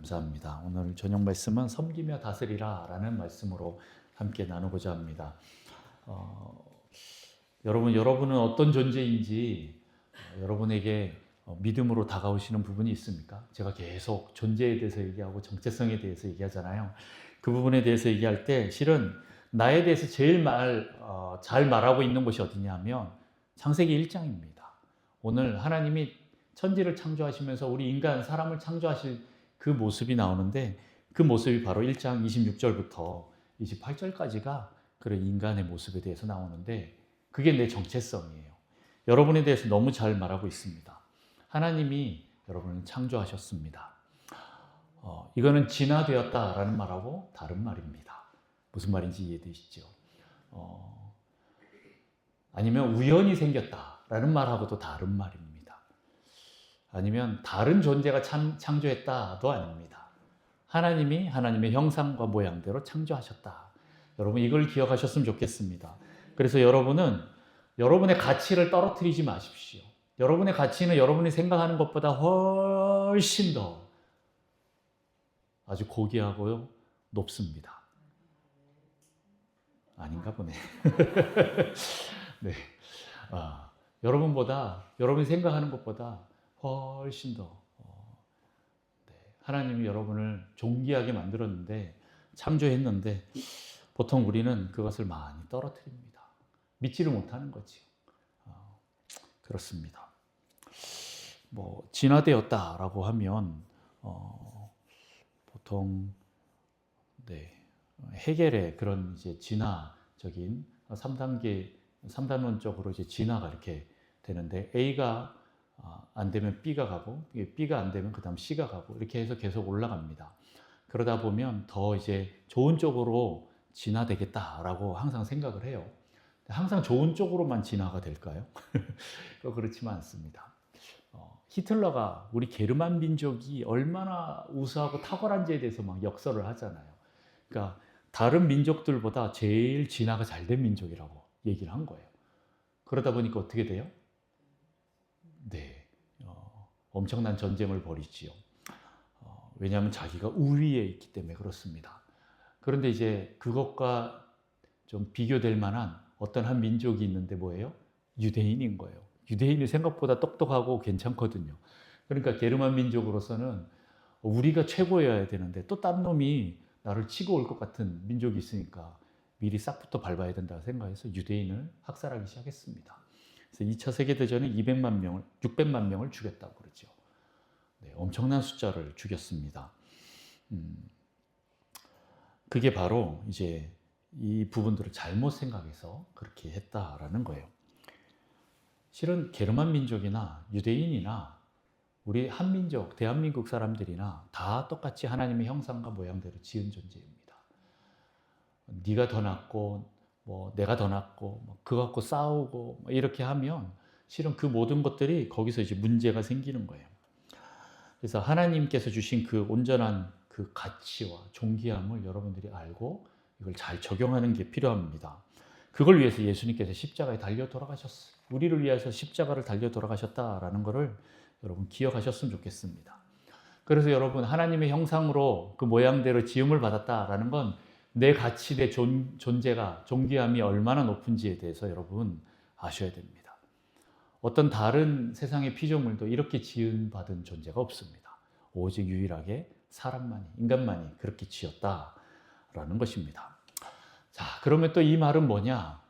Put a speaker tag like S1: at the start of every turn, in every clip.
S1: 감사합니다. 오늘 저녁 말씀은 섬기며 다스리라 라는 말씀으로 함께 나누고자 합니다. 여러분은 어떤 존재인지 여러분에게 믿음으로 다가오시는 부분이 있습니까? 제가 계속 존재에 대해서 얘기하고 정체성에 대해서 얘기하잖아요. 그 부분에 대해서 얘기할 때 실은 나에 대해서 제일 잘 말하고 있는 곳이 어디냐면 창세기 1장입니다. 오늘 하나님이 천지를 창조하시면서 우리 인간, 사람을 창조하실 그 모습이 나오는데 그 모습이 바로 1장 26절부터 28절까지가 그런 인간의 모습에 대해서 나오는데 그게 내 정체성이에요. 여러분에 대해서 너무 잘 말하고 있습니다. 하나님이 여러분을 창조하셨습니다. 이거는 진화되었다라는 말하고 다른 말입니다. 무슨 말인지 이해되시죠? 아니면 우연히 생겼다라는 말하고도 다른 말입니다. 아니면 다른 존재가 창조했다도 아닙니다. 하나님이 하나님의 형상과 모양대로 창조하셨다. 여러분 이걸 기억하셨으면 좋겠습니다. 그래서 여러분은 여러분의 가치를 떨어뜨리지 마십시오. 여러분의 가치는 여러분이 생각하는 것보다 훨씬 더 아주 고귀하고요 높습니다. 아닌가 보네. 네. 여러분이 생각하는 것보다 훨씬 더 하나님이 여러분을 존귀하게 만들었는데 창조했는데 보통 우리는 그것을 많이 떨어뜨립니다. 믿지를 못하는 거지요. 그렇습니다. 진화되었다라고 하면 보통 헤겔의 그런 이제 진화적인 3단원적으로 이제 진화가 이렇게 되는데 A가 안 되면 B가 가고 B가 안 되면 그다음 C가 가고 이렇게 해서 계속 올라갑니다. 그러다 보면 더 이제 좋은 쪽으로 진화되겠다라고 항상 생각을 해요. 항상 좋은 쪽으로만 진화가 될까요? 그렇지만 않습니다. 히틀러가 우리 게르만 민족이 얼마나 우수하고 탁월한지에 대해서 막 역설을 하잖아요. 그러니까 다른 민족들보다 제일 진화가 잘 된 민족이라고 얘기를 한 거예요. 그러다 보니까 어떻게 돼요? 엄청난 전쟁을 벌이지요. 왜냐하면 자기가 우위에 있기 때문에 그렇습니다. 그런데 이제 그것과 좀 비교될 만한 어떤 한 민족이 있는데 뭐예요? 유대인인 거예요. 유대인이 생각보다 똑똑하고 괜찮거든요. 그러니까 게르만 민족으로서는 우리가 최고여야 되는데 또 딴 놈이 나를 치고 올 것 같은 민족이 있으니까 미리 싹부터 밟아야 된다고 생각해서 유대인을 학살하기 시작했습니다. 그래서 2차 세계대전에 600만 명을 죽였다고 그러죠. 엄청난 숫자를 죽였습니다. 그게 바로 이제 이 부분들을 잘못 생각해서 그렇게 했다라는 거예요. 실은 게르만 민족이나 유대인이나 우리 한민족, 대한민국 사람들이나 다 똑같이 하나님의 형상과 모양대로 지은 존재입니다. 네가 더 낫고 내가 더 낫고 그거 갖고 싸우고 이렇게 하면 실은 그 모든 것들이 거기서 이제 문제가 생기는 거예요. 그래서 하나님께서 주신 그 온전한 그 가치와 존귀함을 여러분들이 알고 이걸 잘 적용하는 게 필요합니다. 그걸 위해서 예수님께서 십자가에 달려 돌아가셨어요. 우리를 위해서 십자가를 달려 돌아가셨다라는 것을 여러분 기억하셨으면 좋겠습니다. 그래서 여러분 하나님의 형상으로 그 모양대로 지음을 받았다라는 건 내 가치, 내 존재가 존귀함이 얼마나 높은지에 대해서 여러분 아셔야 됩니다. 어떤 다른 세상의 피조물도 이렇게 지음받은 존재가 없습니다. 오직 유일하게 사람만이, 인간만이 그렇게 지었다라는 것입니다. 자, 그러면 또 이 말은 뭐냐?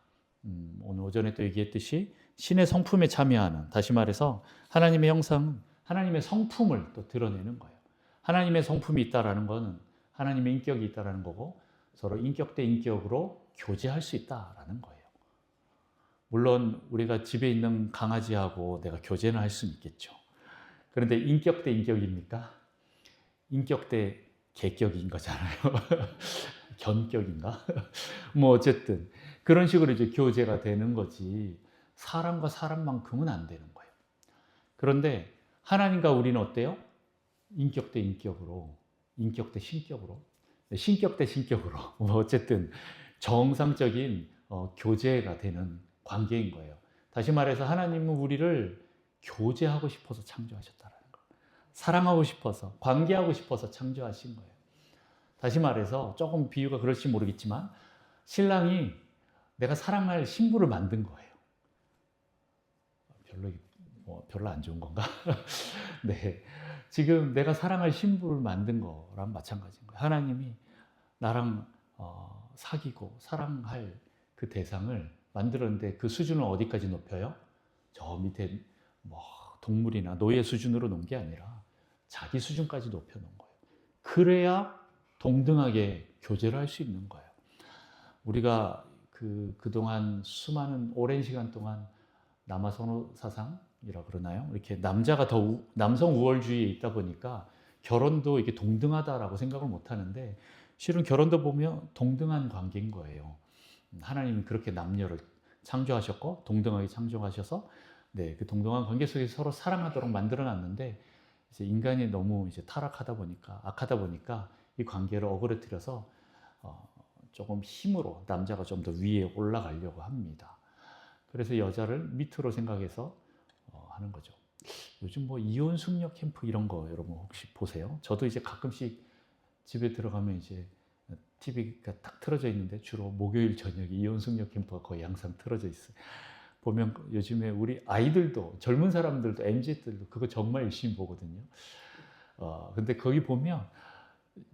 S1: 오늘 오전에 또 얘기했듯이 신의 성품에 참여하는, 다시 말해서 하나님의 형상, 하나님의 성품을 또 드러내는 거예요. 하나님의 성품이 있다라는 것은 하나님의 인격이 있다라는 거고 서로 인격 대 인격으로 교제할 수 있다라는 거예요. 물론 우리가 집에 있는 강아지하고 내가 교제는 할 수는 있겠죠. 그런데 인격 대 인격입니까? 인격 대 개격인 거잖아요. 견격인가? 어쨌든 그런 식으로 이제 교제가 되는 거지 사람과 사람만큼은 안 되는 거예요. 그런데 하나님과 우리는 어때요? 인격 대 인격으로, 인격 대 신격으로, 신격 대 신격으로 어쨌든 정상적인 교제가 되는 관계인 거예요. 다시 말해서 하나님은 우리를 교제하고 싶어서 창조하셨다는 거. 사랑하고 싶어서, 관계하고 싶어서 창조하신 거예요. 다시 말해서 조금 비유가 그럴지 모르겠지만 신랑이 내가 사랑할 신부를 만든 거예요. 별로 안 좋은 건가? 네, 지금 내가 사랑할 신부를 만든 거랑 마찬가지인 거예요. 하나님이 나랑 사귀고 사랑할 그 대상을 만들었는데 그 수준을 어디까지 높여요? 저 밑에 뭐 동물이나 노예 수준으로 놓은 게 아니라 자기 수준까지 높여놓은 거예요. 그래야 동등하게 교제를 할 수 있는 거예요. 우리가 그동안 수많은 오랜 시간 동안 남아선호 사상이라 그러나요? 이렇게 남자가 더 남성 우월주의에 있다 보니까 결혼도 이게 동등하다라고 생각을 못 하는데 실은 결혼도 보면 동등한 관계인 거예요. 하나님이 그렇게 남녀를 창조하셨고 동등하게 창조하셔서 네, 그 동등한 관계 속에서 서로 사랑하도록 만들어 놨는데 이제 인간이 너무 이제 타락하다 보니까 악하다 보니까 이 관계를 어그러뜨려서 조금 힘으로 남자가 좀 더 위에 올라가려고 합니다. 그래서 여자를 밑으로 생각해서 하는 거죠. 요즘 뭐 이혼 숙녀 캠프 이런 거 여러분 혹시 보세요? 저도 이제 가끔씩 집에 들어가면 이제 TV가 딱 틀어져 있는데 주로 목요일 저녁에 이혼 숙녀 캠프가 거의 항상 틀어져 있어요. 보면 요즘에 우리 아이들도 젊은 사람들도 MZ들도 그거 정말 열심히 보거든요. 근데 거기 보면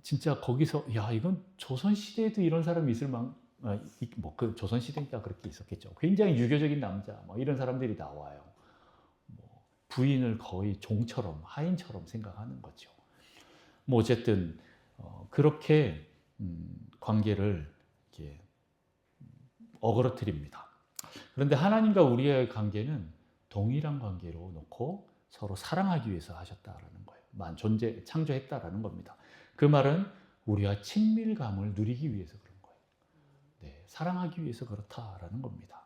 S1: 진짜 거기서 야 이건 조선 시대에도 이런 사람이 있을 그 조선 시대니까 그렇게 있었겠죠. 굉장히 유교적인 남자 뭐 이런 사람들이 나와요. 뭐 부인을 거의 종처럼 하인처럼 생각하는 거죠. 뭐 어쨌든 그렇게 관계를 이렇게 어그러뜨립니다. 그런데 하나님과 우리의 관계는 동일한 관계로 놓고 서로 사랑하기 위해서 하셨다라는 거예요. 창조했다라는 겁니다. 그 말은 우리와 친밀감을 누리기 위해서 그런 거예요. 네, 사랑하기 위해서 그렇다라는 겁니다.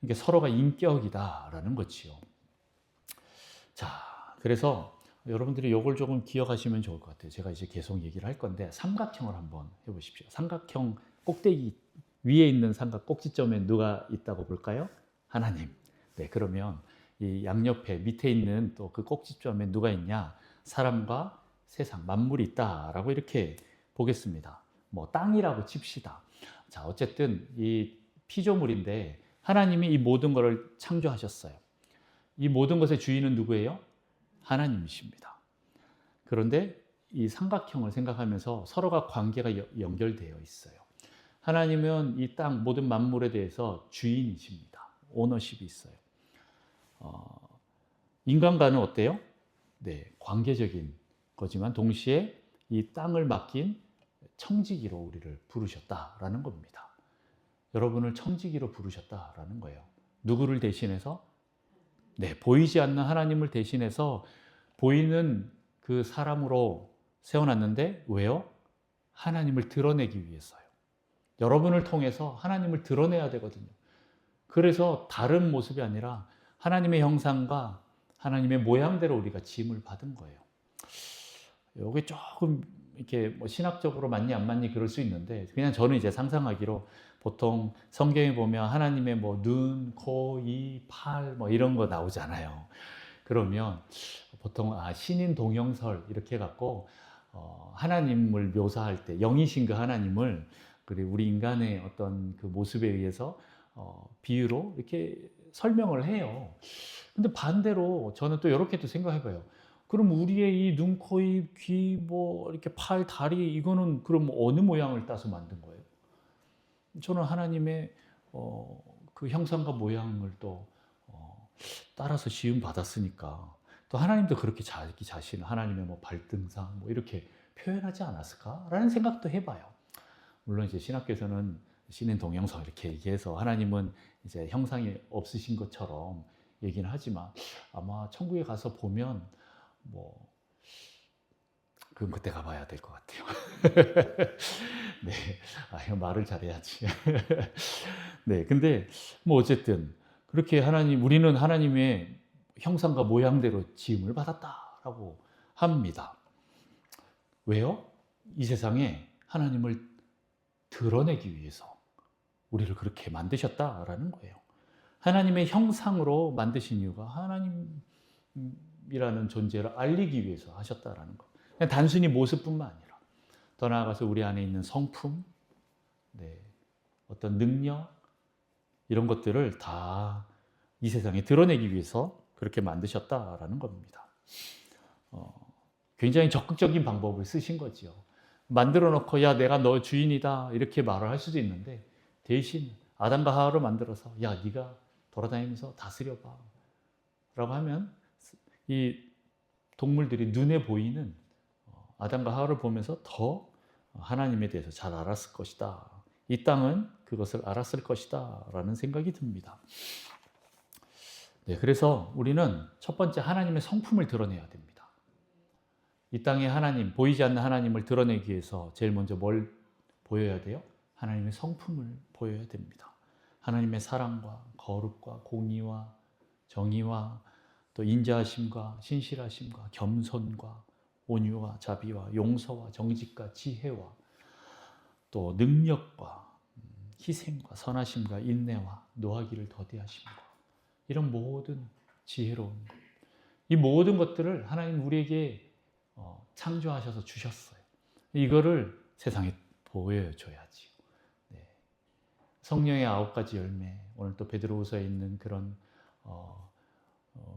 S1: 이게 서로가 인격이다라는 거지요. 자, 그래서 여러분들이 이걸 조금 기억하시면 좋을 것 같아요. 제가 이제 계속 얘기를 할 건데 삼각형을 한번 해보십시오. 삼각형 꼭대기 위에 있는 삼각 꼭지점에 누가 있다고 볼까요? 하나님. 네, 그러면 이 양옆에 밑에 있는 또 그 꼭지점에 누가 있냐? 사람과 세상, 만물이 있다라고 이렇게 보겠습니다. 뭐 땅이라고 칩시다. 자, 어쨌든 이 피조물인데 하나님이 이 모든 것을 창조하셨어요. 이 모든 것의 주인은 누구예요? 하나님이십니다. 그런데 이 삼각형을 생각하면서 서로가 관계가 연결되어 있어요. 하나님은 이 땅 모든 만물에 대해서 주인이십니다. 오너십이 있어요. 인간과는 어때요? 네, 관계적인 거지만 동시에 이 땅을 맡긴 청지기로 우리를 부르셨다라는 겁니다. 여러분을 청지기로 부르셨다라는 거예요. 누구를 대신해서? 네, 보이지 않는 하나님을 대신해서 보이는 그 사람으로 세워놨는데 왜요? 하나님을 드러내기 위해서요. 여러분을 통해서 하나님을 드러내야 되거든요. 그래서 다른 모습이 아니라 하나님의 형상과 하나님의 모양대로 우리가 지음을 받은 거예요. 이게 조금 이렇게 뭐 신학적으로 맞니 안 맞니 그럴 수 있는데 그냥 저는 이제 상상하기로 보통 성경에 보면 하나님의 뭐 눈, 코, 이, 팔 뭐 이런 거 나오잖아요. 그러면 보통 신인 동영설 이렇게 해갖고 하나님을 묘사할 때 영이신 그 하나님을 그리고 우리 인간의 어떤 그 모습에 의해서 비유로 이렇게 설명을 해요. 근데 반대로 저는 또 이렇게도 생각해봐요. 그럼 우리의 이 눈, 코, 입, 귀, 뭐 이렇게 팔, 다리 이거는 그럼 어느 모양을 따서 만든 거예요? 저는 하나님의 그 형상과 모양을 또 따라서 지음 받았으니까 또 하나님도 그렇게 자기 자신을 하나님의 뭐 발등상 뭐 이렇게 표현하지 않았을까라는 생각도 해봐요. 물론 이제 신학교에서는 신인 동영상 이렇게 얘기해서 하나님은 이제 형상이 없으신 것처럼 얘기는 하지만 아마 천국에 가서 보면 뭐 그건 그때 가봐야 될 것 같아요. 네, 이거 말을 잘해야지. 네, 근데 뭐 어쨌든 그렇게 우리는 하나님의 형상과 모양대로 지음을 받았다라고 합니다. 왜요? 이 세상에 하나님을 드러내기 위해서 우리를 그렇게 만드셨다라는 거예요. 하나님의 형상으로 만드신 이유가 하나님의 하나님이라는 존재를 알리기 위해서 하셨다라는 거. 그냥 단순히 모습뿐만 아니라 더 나아가서 우리 안에 있는 성품, 네, 어떤 능력 이런 것들을 다 이 세상에 드러내기 위해서 그렇게 만드셨다라는 겁니다. 굉장히 적극적인 방법을 쓰신 거지요. 만들어 놓고 야 내가 너 주인이다 이렇게 말을 할 수도 있는데 대신 아담과 하와를 만들어서 야 네가 돌아다니면서 다스려봐 라고 하면 이 동물들이 눈에 보이는 아담과 하와를 보면서 더 하나님에 대해서 잘 알았을 것이다. 이 땅은 그것을 알았을 것이다 라는 생각이 듭니다. 네, 그래서 우리는 첫 번째 하나님의 성품을 드러내야 됩니다. 이 땅에 하나님, 보이지 않는 하나님을 드러내기 위해서 제일 먼저 뭘 보여야 돼요? 하나님의 성품을 보여야 됩니다. 하나님의 사랑과 거룩과 공의와 정의와 또 인자하심과 신실하심과 겸손과 온유와 자비와 용서와 정직과 지혜와 또 능력과 희생과 선하심과 인내와 노하기를 더디하심과 이런 모든 지혜로운 것, 이 모든 것들을 하나님 우리에게 창조하셔서 주셨어요. 이거를 세상에 보여줘야지요. 네. 성령의 9가지 열매, 오늘 또 베드로후서에 있는 그런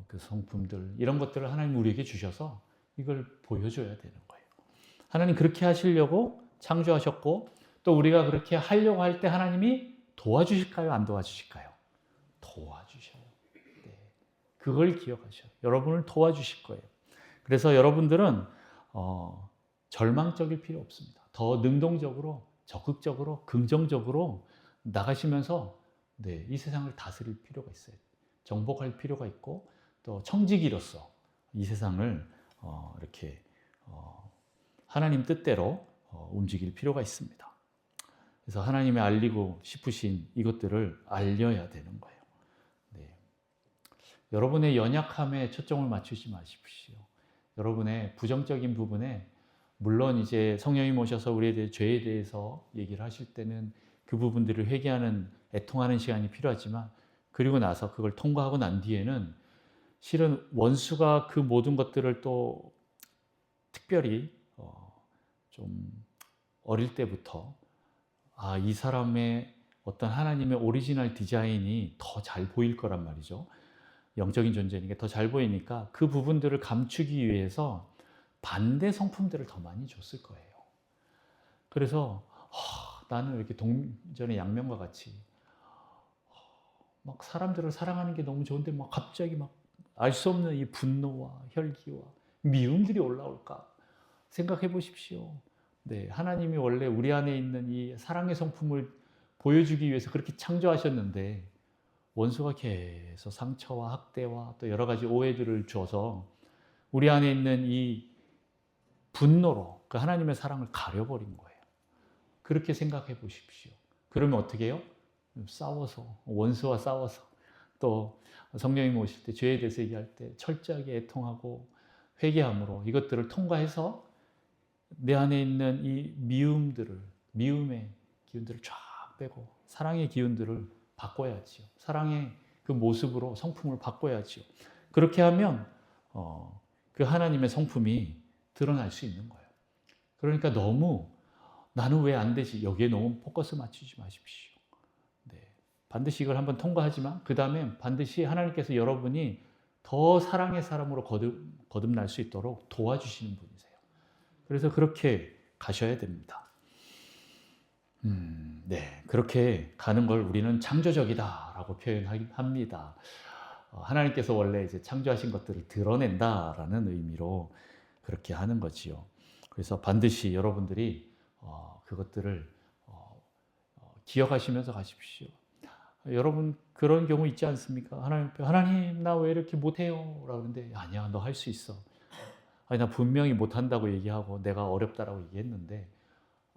S1: 그 성품들, 이런 것들을 하나님 우리에게 주셔서 이걸 보여줘야 되는 거예요. 하나님 그렇게 하시려고 창조하셨고 또 우리가 그렇게 하려고 할 때 하나님이 도와주실까요? 안 도와주실까요? 도와주셔요. 네. 그걸 기억하셔요. 여러분을 도와주실 거예요. 그래서 여러분들은 절망적일 필요 없습니다. 더 능동적으로, 적극적으로, 긍정적으로 나가시면서 네, 이 세상을 다스릴 필요가 있어요. 정복할 필요가 있고 또 청지기로서 이 세상을 이렇게 하나님 뜻대로 움직일 필요가 있습니다. 그래서 하나님이 알리고 싶으신 이것들을 알려야 되는 거예요. 네. 여러분의 연약함에 초점을 맞추지 마십시오. 여러분의 부정적인 부분에 물론 이제 성령님 오셔서 우리에 대해 죄에 대해서 얘기를 하실 때는 그 부분들을 회개하는 애통하는 시간이 필요하지만 그리고 나서 그걸 통과하고 난 뒤에는 실은 원수가 그 모든 것들을 또 특별히 좀 어릴 때부터 이 사람의 어떤 하나님의 오리지널 디자인이 더 잘 보일 거란 말이죠. 영적인 존재니까 더 잘 보이니까 그 부분들을 감추기 위해서 반대 성품들을 더 많이 줬을 거예요. 그래서 나는 이렇게 동전의 양면과 같이 막 사람들을 사랑하는 게 너무 좋은데 막 갑자기 막 알 수 없는 이 분노와 혈기와 미움들이 올라올까 생각해 보십시오. 네, 하나님이 원래 우리 안에 있는 이 사랑의 성품을 보여주기 위해서 그렇게 창조하셨는데 원수가 계속 상처와 학대와 또 여러 가지 오해들을 줘서 우리 안에 있는 이 분노로 그 하나님의 사랑을 가려버린 거예요. 그렇게 생각해 보십시오. 그러면 어떻게 해요? 싸워서, 원수와 싸워서 또 성령님 오실 때 죄에 대해서 얘기할 때 철저하게 애통하고 회개함으로 이것들을 통과해서 내 안에 있는 이 미움의 기운들을 쫙 빼고 사랑의 기운들을 바꿔야지요. 사랑의 그 모습으로 성품을 바꿔야지요. 그렇게 하면 그 하나님의 성품이 드러날 수 있는 거예요. 그러니까 너무 나는 왜 안 되지? 여기에 너무 포커스 맞추지 마십시오. 네. 반드시 이걸 한번 통과하지만 그 다음에 반드시 하나님께서 여러분이 더 사랑의 사람으로 거듭날 수 있도록 도와주시는 분이세요. 그래서 그렇게 가셔야 됩니다. 네, 그렇게 가는 걸 우리는 창조적이다라고 표현합니다. 하나님께서 원래 이제 창조하신 것들을 드러낸다라는 의미로 그렇게 하는 거지요. 그래서 반드시 여러분들이 그것들을 기억하시면서 가십시오. 여러분 그런 경우 있지 않습니까? 하나님 나 왜 이렇게 못해요? 라고 하는데 아니야 너 할 수 있어. 아니 나 분명히 못한다고 얘기하고 내가 어렵다라고 얘기했는데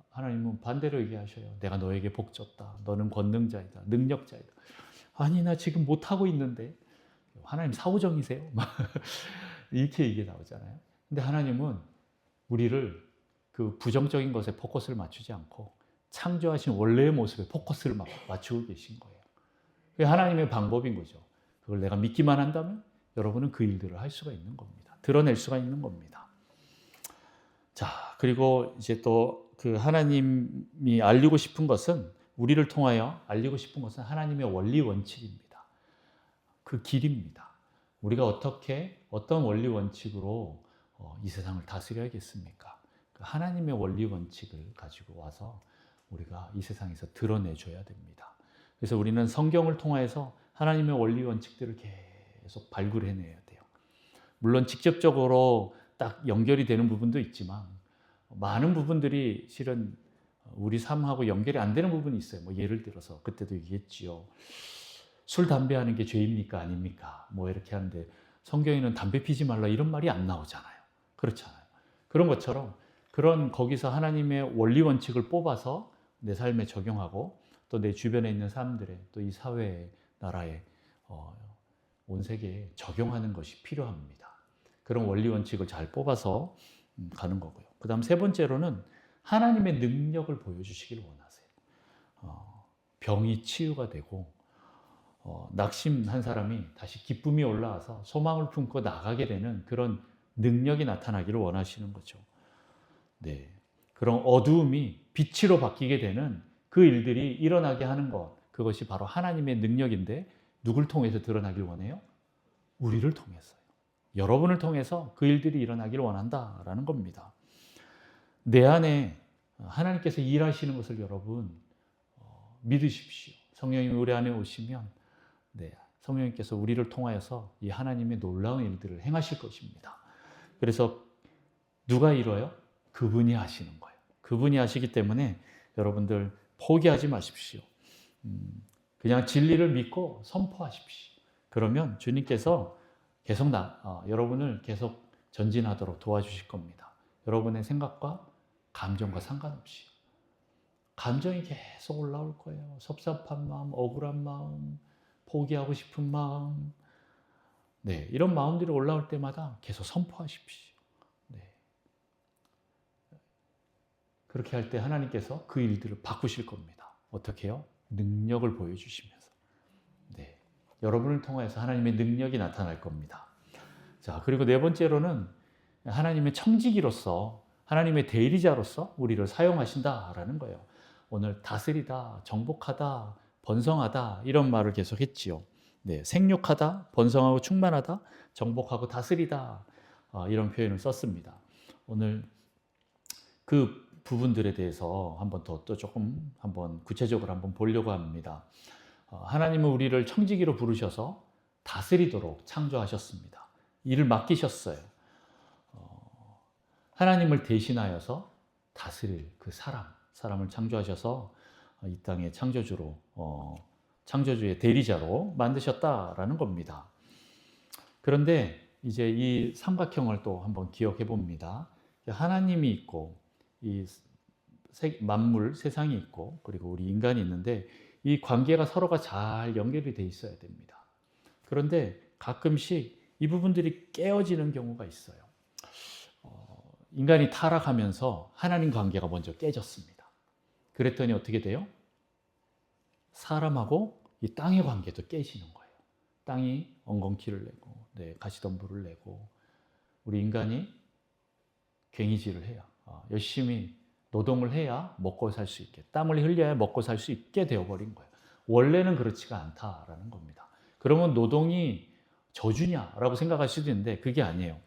S1: 하나님은 반대로 얘기하셔요. 내가 너에게 복 줬다. 너는 권능자이다. 능력자이다. 아니 나 지금 못하고 있는데 하나님 사후정이세요? 이렇게 얘기 나오잖아요. 근데 하나님은 우리를 그 부정적인 것에 포커스를 맞추지 않고 창조하신 원래의 모습에 포커스를 맞추고 계신 거예요. 그게 하나님의 방법인 거죠. 그걸 내가 믿기만 한다면 여러분은 그 일들을 할 수가 있는 겁니다. 드러낼 수가 있는 겁니다. 자, 그리고 이제 또 그 하나님이 알리고 싶은 것은, 우리를 통하여 알리고 싶은 것은 하나님의 원리 원칙입니다. 그 길입니다. 우리가 어떤 원리 원칙으로 이 세상을 다스려야겠습니까? 그 하나님의 원리 원칙을 가지고 와서 우리가 이 세상에서 드러내줘야 됩니다. 그래서 우리는 성경을 통해서 하나님의 원리 원칙들을 계속 발굴해내야 돼요. 물론 직접적으로 딱 연결이 되는 부분도 있지만 많은 부분들이 실은 우리 삶하고 연결이 안 되는 부분이 있어요. 뭐 예를 들어서 그때도 얘기했지요. 술, 담배 하는 게 죄입니까? 아닙니까? 뭐 이렇게 하는데 성경에는 담배 피지 말라 이런 말이 안 나오잖아요. 그렇잖아요. 그런 것처럼 거기서 하나님의 원리 원칙을 뽑아서 내 삶에 적용하고 또 내 주변에 있는 사람들의, 또 이 사회에, 나라에, 온 세계에 적용하는 것이 필요합니다. 그런 원리 원칙을 잘 뽑아서 가는 거고요. 그 다음 세 번째로는 하나님의 능력을 보여주시길 원하세요. 병이 치유가 되고 낙심한 사람이 다시 기쁨이 올라와서 소망을 품고 나가게 되는 그런 능력이 나타나기를 원하시는 거죠. 네, 그런 어두움이 빛으로 바뀌게 되는 그 일들이 일어나게 하는 것, 그것이 바로 하나님의 능력인데 누굴 통해서 드러나길 원해요? 우리를 통해서요. 여러분을 통해서 그 일들이 일어나기를 원한다라는 겁니다. 내 안에 하나님께서 일하시는 것을 여러분 믿으십시오. 성령님이 우리 안에 오시면 성령님께서 우리를 통하여서 이 하나님의 놀라운 일들을 행하실 것입니다. 그래서 누가 이뤄요? 그분이 하시는 거예요. 그분이 하시기 때문에 여러분들 포기하지 마십시오. 그냥 진리를 믿고 선포하십시오. 그러면 주님께서 계속 여러분을 계속 전진하도록 도와주실 겁니다. 여러분의 생각과 감정과 상관없이. 감정이 계속 올라올 거예요. 섭섭한 마음, 억울한 마음, 포기하고 싶은 마음. 네, 이런 마음들이 올라올 때마다 계속 선포하십시오. 네. 그렇게 할 때 하나님께서 그 일들을 바꾸실 겁니다. 어떻게 해요? 능력을 보여주시면서. 네. 여러분을 통해서 하나님의 능력이 나타날 겁니다. 자, 그리고 네 번째로는 하나님의 청지기로서, 하나님의 대리자로서 우리를 사용하신다라는 거예요. 오늘 다스리다, 정복하다, 번성하다 이런 말을 계속 했지요. 네, 생육하다, 번성하고 충만하다, 정복하고 다스리다 이런 표현을 썼습니다. 오늘 그 부분들에 대해서 한번 또 조금 한번 구체적으로 한번 보려고 합니다. 하나님은 우리를 청지기로 부르셔서 다스리도록 창조하셨습니다. 일을 맡기셨어요. 하나님을 대신하여서 다스릴 그 사람을 창조하셔서 이 땅의 창조주로, 창조주의 대리자로 만드셨다라는 겁니다. 그런데 이제 이 삼각형을 또 한번 기억해 봅니다. 하나님이 있고, 이 만물, 세상이 있고, 그리고 우리 인간이 있는데 이 관계가 서로가 잘 연결이 돼 있어야 됩니다. 그런데 가끔씩 이 부분들이 깨어지는 경우가 있어요. 인간이 타락하면서 하나님 관계가 먼저 깨졌습니다. 그랬더니 어떻게 돼요? 사람하고 이 땅의 관계도 깨지는 거예요. 땅이 엉겅퀴를 내고, 가시덤불을 내고, 우리 인간이 괭이질을 해야, 열심히 노동을 해야 먹고 살 수 있게, 땀을 흘려야 먹고 살 수 있게 되어버린 거예요. 원래는 그렇지가 않다라는 겁니다. 그러면 노동이 저주냐라고 생각할 수도 있는데 그게 아니에요.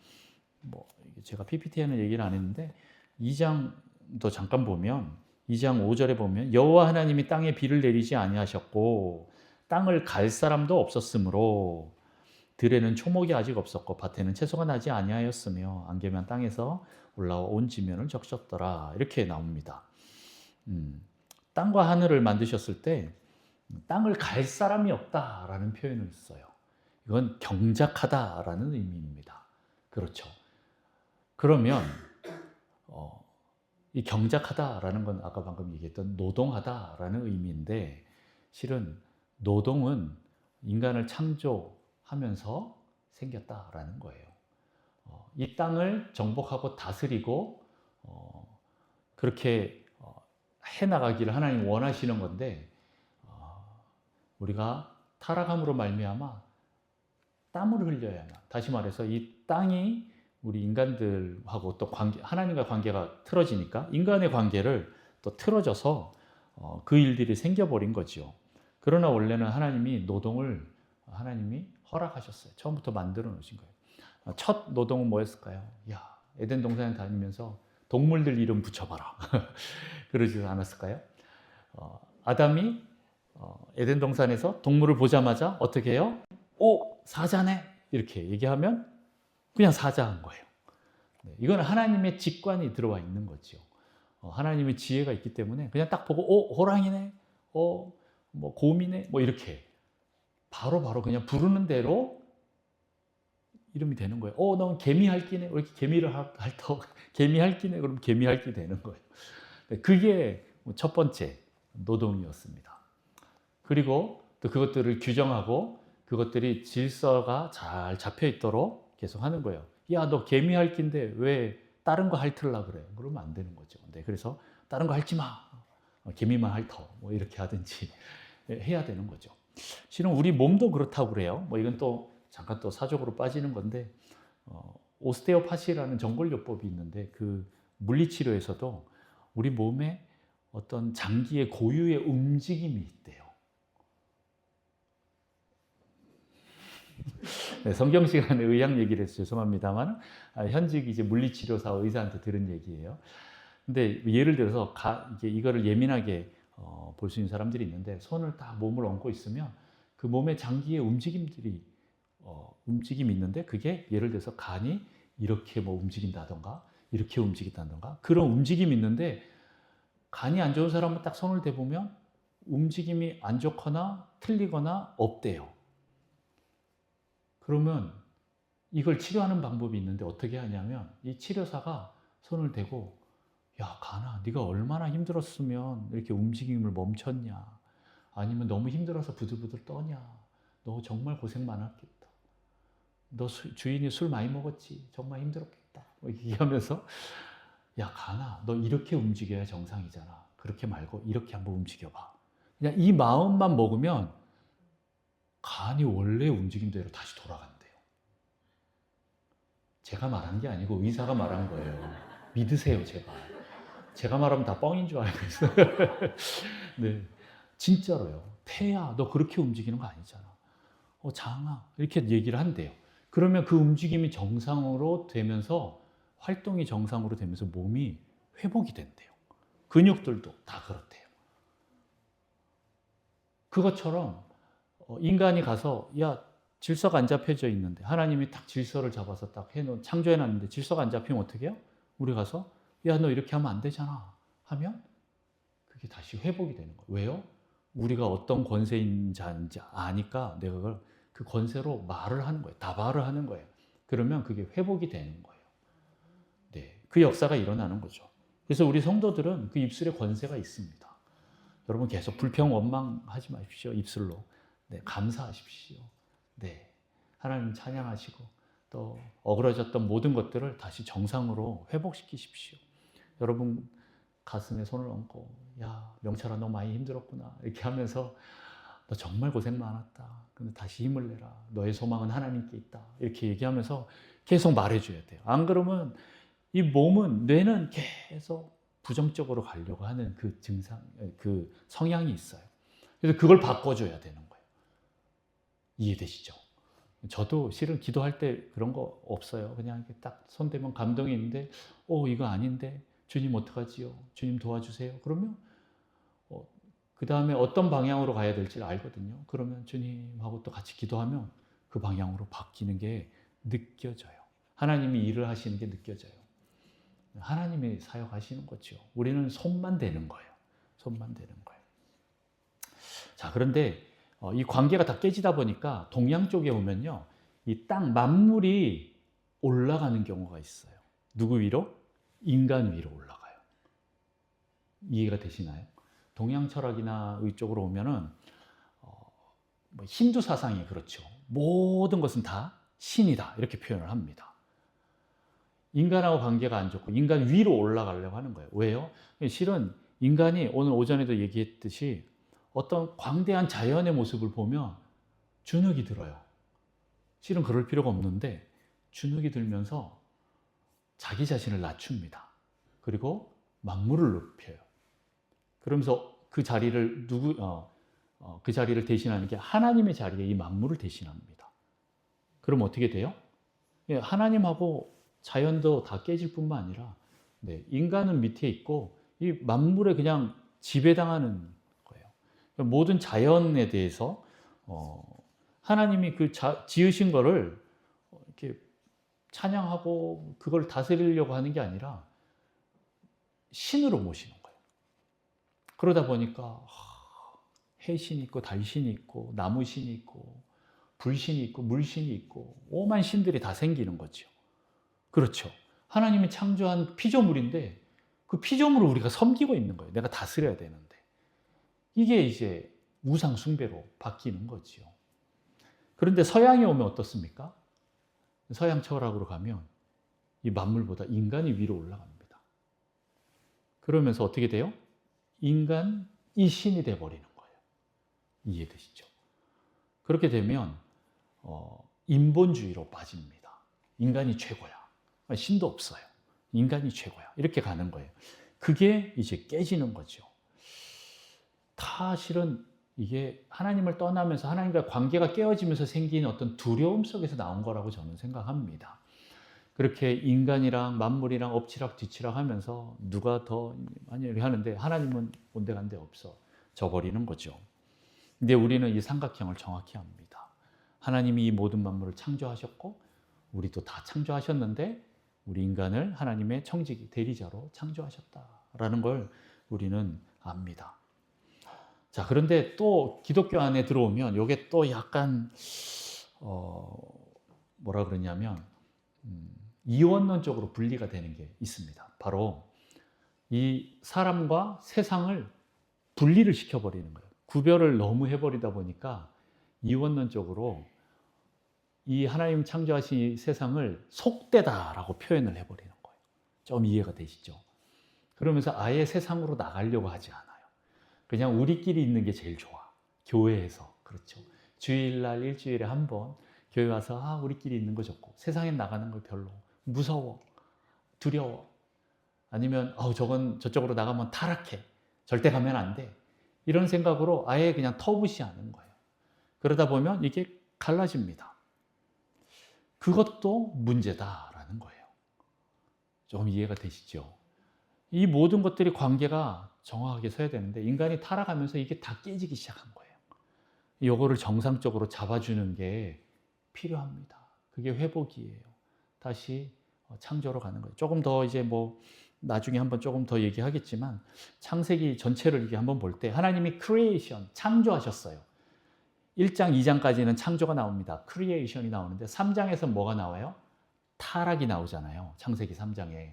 S1: 제가 PPT에는 얘기를 안 했는데 2장도 잠깐 보면 2장 5절에 보면 여호와 하나님이 땅에 비를 내리지 아니하셨고 땅을 갈 사람도 없었으므로 들에는 초목이 아직 없었고 밭에는 채소가 나지 아니하였으며 안개만 땅에서 올라와 온 지면을 적셨더라. 이렇게 나옵니다. 땅과 하늘을 만드셨을 때 땅을 갈 사람이 없다라는 표현을 써요. 이건 경작하다라는 의미입니다. 그렇죠. 그러면 이 경작하다라는 건 아까 방금 얘기했던 노동하다라는 의미인데 실은 노동은 인간을 창조하면서 생겼다라는 거예요. 이 땅을 정복하고 다스리고 그렇게 해나가기를 하나님 원하시는 건데 우리가 타락함으로 말미암아 땀을 흘려야만, 다시 말해서 이 땅이 우리 인간들하고 또 하나님과 관계가 틀어지니까 인간의 관계를 또 틀어져서 그 일들이 생겨버린 거죠. 그러나 원래는 하나님이 허락하셨어요. 처음부터 만들어 놓으신 거예요. 첫 노동은 뭐였을까요? 야, 에덴 동산에 다니면서 동물들 이름 붙여봐라. 그러지 않았을까요? 아담이 에덴 동산에서 동물을 보자마자 어떻게 해요? 오, 사자네. 이렇게 얘기하면 그냥 사자한 거예요. 이건 하나님의 직관이 들어와 있는 거죠. 하나님의 지혜가 있기 때문에 그냥 딱 보고 호랑이네, 뭐 곰이네, 뭐 이렇게 바로 그냥 부르는 대로 이름이 되는 거예요. 넌 개미핥기네, 이렇게 개미를 핥어, 개미핥기네, 그럼 개미핥기 되는 거예요. 그게 첫 번째 노동이었습니다. 그리고 또 그것들을 규정하고 그것들이 질서가 잘 잡혀 있도록 계속 하는 거예요. 야, 너 개미 핥기인데 왜 다른 거 핥으려고 그래? 그러면 안 되는 거죠. 그래서 다른 거 핥지 마. 개미만 핥어. 뭐 이렇게 하든지 해야 되는 거죠. 실은 우리 몸도 그렇다고 그래요. 뭐 이건 또 잠깐 또 사족으로 빠지는 건데 오스테오파시라는 정골요법이 있는데 그 물리치료에서도 우리 몸에 어떤 장기의 고유의 움직임이 있대요. 네, 성경 시간에 의학 얘기를 해서 죄송합니다만 현직 이제 물리치료사 의사한테 들은 얘기예요. 근데 예를 들어서 이거를 예민하게 볼 수 있는 사람들이 있는데 손을 딱 몸을 얹고 있으면 그 몸의 장기의 움직임이 있는데 그게 예를 들어서 간이 이렇게 뭐 움직인다던가 이렇게 움직인다던가 그런 움직임이 있는데 간이 안 좋은 사람은 딱 손을 대보면 움직임이 안 좋거나 틀리거나 없대요. 그러면 이걸 치료하는 방법이 있는데 어떻게 하냐면 이 치료사가 손을 대고 야, 간아, 네가 얼마나 힘들었으면 이렇게 움직임을 멈췄냐, 아니면 너무 힘들어서 부들부들 떠냐, 너 정말 고생 많았겠다, 너 주인이 술 많이 먹었지, 정말 힘들었겠다, 얘기하면서 야, 간아, 너 이렇게 움직여야 정상이잖아, 그렇게 말고 이렇게 한번 움직여봐. 그냥 이 마음만 먹으면 간이 원래 움직임대로 다시 돌아간대요. 제가 말한 게 아니고 의사가 말한 거예요. 믿으세요, 제발. 제가 말하면 다 뻥인 줄 알고 있어요. 네, 진짜로요. 태야, 너 그렇게 움직이는 거 아니잖아. 장아, 이렇게 얘기를 한대요. 그러면 그 움직임이 정상으로 되면서 활동이 정상으로 되면서 몸이 회복이 된대요. 근육들도 다 그렇대요. 그것처럼 인간이 가서 야, 질서가 안 잡혀져 있는데 하나님이 딱 질서를 잡아서 딱 창조해놨는데 질서가 안 잡히면 어떻게 해요? 우리 가서 야, 너 이렇게 하면 안 되잖아 하면 그게 다시 회복이 되는 거예요. 왜요? 우리가 어떤 권세인지 아니까 내가 그걸 그 권세로 말을 하는 거예요. 다발을 하는 거예요. 그러면 그게 회복이 되는 거예요. 네, 그 역사가 일어나는 거죠. 그래서 우리 성도들은 그 입술에 권세가 있습니다. 여러분 계속 불평 원망하지 마십시오. 입술로. 네, 감사하십시오. 네, 하나님 찬양하시고 또 어그러졌던 모든 것들을 다시 정상으로 회복시키십시오. 여러분 가슴에 손을 얹고 야, 명철아, 너 많이 힘들었구나 이렇게 하면서 너 정말 고생 많았다. 근데 다시 힘을 내라. 너의 소망은 하나님께 있다. 이렇게 얘기하면서 계속 말해줘야 돼요. 안 그러면 이 뇌는 계속 부정적으로 가려고 하는 그 성향이 있어요. 그래서 그걸 바꿔줘야 되는 거예요. 이해되시죠? 저도 실은 기도할 때 그런 거 없어요. 그냥 딱 손대면 감동이 있는데, 이거 아닌데, 주님 어떡하지요? 주님 도와주세요. 그러면, 그 다음에 어떤 방향으로 가야 될지 알거든요. 그러면 주님하고 또 같이 기도하면 그 방향으로 바뀌는 게 느껴져요. 하나님이 일을 하시는 게 느껴져요. 하나님이 사역하시는 거죠. 우리는 손만 대는 거예요. 손만 대는 거예요. 자, 그런데 이 관계가 다 깨지다 보니까 동양 쪽에 오면요, 이 땅 만물이 올라가는 경우가 있어요. 누구 위로? 인간 위로 올라가요. 이해가 되시나요? 동양 철학이나 이쪽으로 오면은 힌두 사상이 그렇죠. 모든 것은 다 신이다 이렇게 표현을 합니다. 인간하고 관계가 안 좋고 인간 위로 올라가려고 하는 거예요. 왜요? 실은 인간이 오늘 오전에도 얘기했듯이 어떤 광대한 자연의 모습을 보면 주눅이 들어요. 실은 그럴 필요가 없는데 주눅이 들면서 자기 자신을 낮춥니다. 그리고 만물을 높여요. 그러면서 그 자리를 그 자리를 대신하는 게 하나님의 자리에 이 만물을 대신합니다. 그럼 어떻게 돼요? 예, 하나님하고 자연도 다 깨질 뿐만 아니라 인간은 밑에 있고 이 만물에 그냥 지배당하는 거예요. 모든 자연에 대해서 하나님이 그 지으신 거를 이렇게 찬양하고 그걸 다스리려고 하는 게 아니라 신으로 모시는 거예요. 그러다 보니까 해신이 있고 달신이 있고 나무신이 있고 불신이 있고 물신이 있고 오만 신들이 다 생기는 거죠. 그렇죠. 하나님이 창조한 피조물인데 그 피조물을 우리가 섬기고 있는 거예요. 내가 다스려야 되는데. 이게 이제 우상 숭배로 바뀌는 거죠. 그런데 서양에 오면 어떻습니까? 서양 철학으로 가면 이 만물보다 인간이 위로 올라갑니다. 그러면서 어떻게 돼요? 인간이 신이 돼버리는 거예요. 이해되시죠? 그렇게 되면 인본주의로 빠집니다. 인간이 최고야. 신도 없어요. 인간이 최고야. 이렇게 가는 거예요. 그게 이제 깨지는 거죠. 사실은 이게 하나님을 떠나면서 하나님과 관계가 깨어지면서 생긴 어떤 두려움 속에서 나온 거라고 저는 생각합니다. 그렇게 인간이랑 만물이랑 엎치락 뒤치락 하면서 누가 더 많이 하는데 하나님은 온데간데 없어져 버리는 거죠. 근데 우리는 이 삼각형을 정확히 압니다. 하나님이 이 모든 만물을 창조하셨고 우리도 다 창조하셨는데 우리 인간을 하나님의 청지기 대리자로 창조하셨다라는 걸 우리는 압니다. 자, 그런데 또 기독교 안에 들어오면 이게 또 약간 뭐라 그러냐면 이원론적으로 분리가 되는 게 있습니다. 바로 이 사람과 세상을 분리를 시켜버리는 거예요. 구별을 너무 해버리다 보니까 이원론적으로 이 하나님 창조하신 이 세상을 속되다라고 표현을 해버리는 거예요. 좀 이해가 되시죠? 그러면서 아예 세상으로 나가려고 하지 않아요. 그냥 우리끼리 있는 게 제일 좋아. 교회에서. 그렇죠. 주일날 일주일에 한 번 교회 와서 우리끼리 있는 거 좋고 세상에 나가는 거 별로. 무서워. 두려워. 아니면 저쪽으로 나가면 타락해. 절대 가면 안 돼. 이런 생각으로 아예 그냥 터부시하는 거예요. 그러다 보면 이게 갈라집니다. 그것도 문제다라는 거예요. 좀 이해가 되시죠? 이 모든 것들이 관계가 정확하게 서야 되는데 인간이 타락하면서 이게 다 깨지기 시작한 거예요. 이거를 정상적으로 잡아주는 게 필요합니다. 그게 회복이에요. 다시 창조로 가는 거예요. 조금 더 이제 나중에 한번 조금 더 얘기하겠지만 창세기 전체를 이렇게 한번 볼 때 하나님이 크리에이션, 창조하셨어요. 1장, 2장까지는 창조가 나옵니다. 크리에이션이 나오는데 3장에서 뭐가 나와요? 타락이 나오잖아요. 창세기 3장에.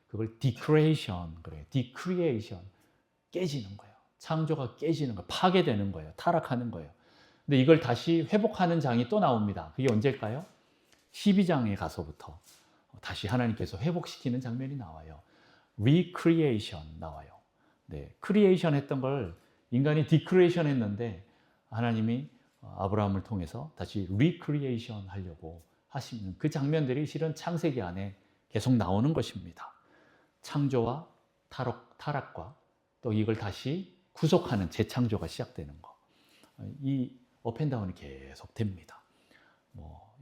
S1: 그걸 디크레이션 그래요. 디크리에이션. 깨지는 거예요. 창조가 깨지는 거예요. 파괴되는 거예요. 타락하는 거예요. 근데 이걸 다시 회복하는 장이 또 나옵니다. 그게 언제일까요? 12장에 가서부터 다시 하나님께서 회복시키는 장면이 나와요. recreation 나와요. 크리에이션 했던 걸 인간이 디크리에이션 했는데 하나님이 아브라함을 통해서 다시 recreation 하려고 하시는 그 장면들이 실은 창세기 안에 계속 나오는 것입니다. 창조와 타락과 또 이걸 다시 구속하는 재창조가 시작되는 거. 이 업앤다운이 계속 됩니다.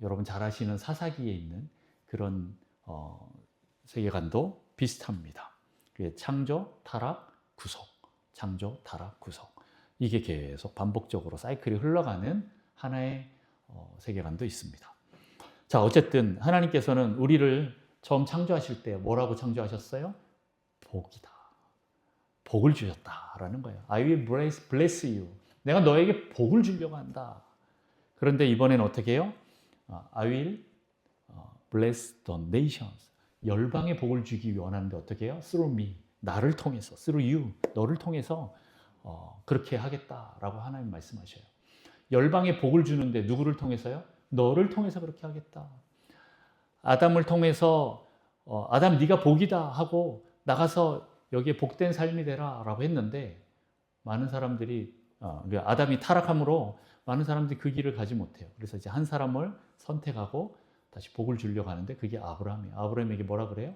S1: 여러분 잘 아시는 사사기에 있는 그런 세계관도 비슷합니다. 창조, 타락, 구속. 창조, 타락, 구속. 이게 계속 반복적으로 사이클이 흘러가는 하나의 세계관도 있습니다. 자, 어쨌든 하나님께서는 우리를 처음 창조하실 때 뭐라고 창조하셨어요? 복이다. 복을 주셨다라는 거예요. I will bless you. 내가 너에게 복을 주려고 한다. 그런데 이번에는 어떻게 해요? I will bless the nations. 열방에 복을 주기 원하는데 어떻게 해요? Through me. 나를 통해서. Through you. 너를 통해서 그렇게 하겠다라고 하나님 말씀하셔요. 열방에 복을 주는데 누구를 통해서요? 너를 통해서 그렇게 하겠다. 아담을 통해서 아담 네가 복이다 하고 나가서 여기에 복된 삶이 되라 라고 했는데 많은 사람들이 아담이 타락함으로 많은 사람들이 그 길을 가지 못해요. 그래서 이제 한 사람을 선택하고 다시 복을 주려고 하는데 그게 아브라함이에요. 아브라함에게 뭐라 그래요?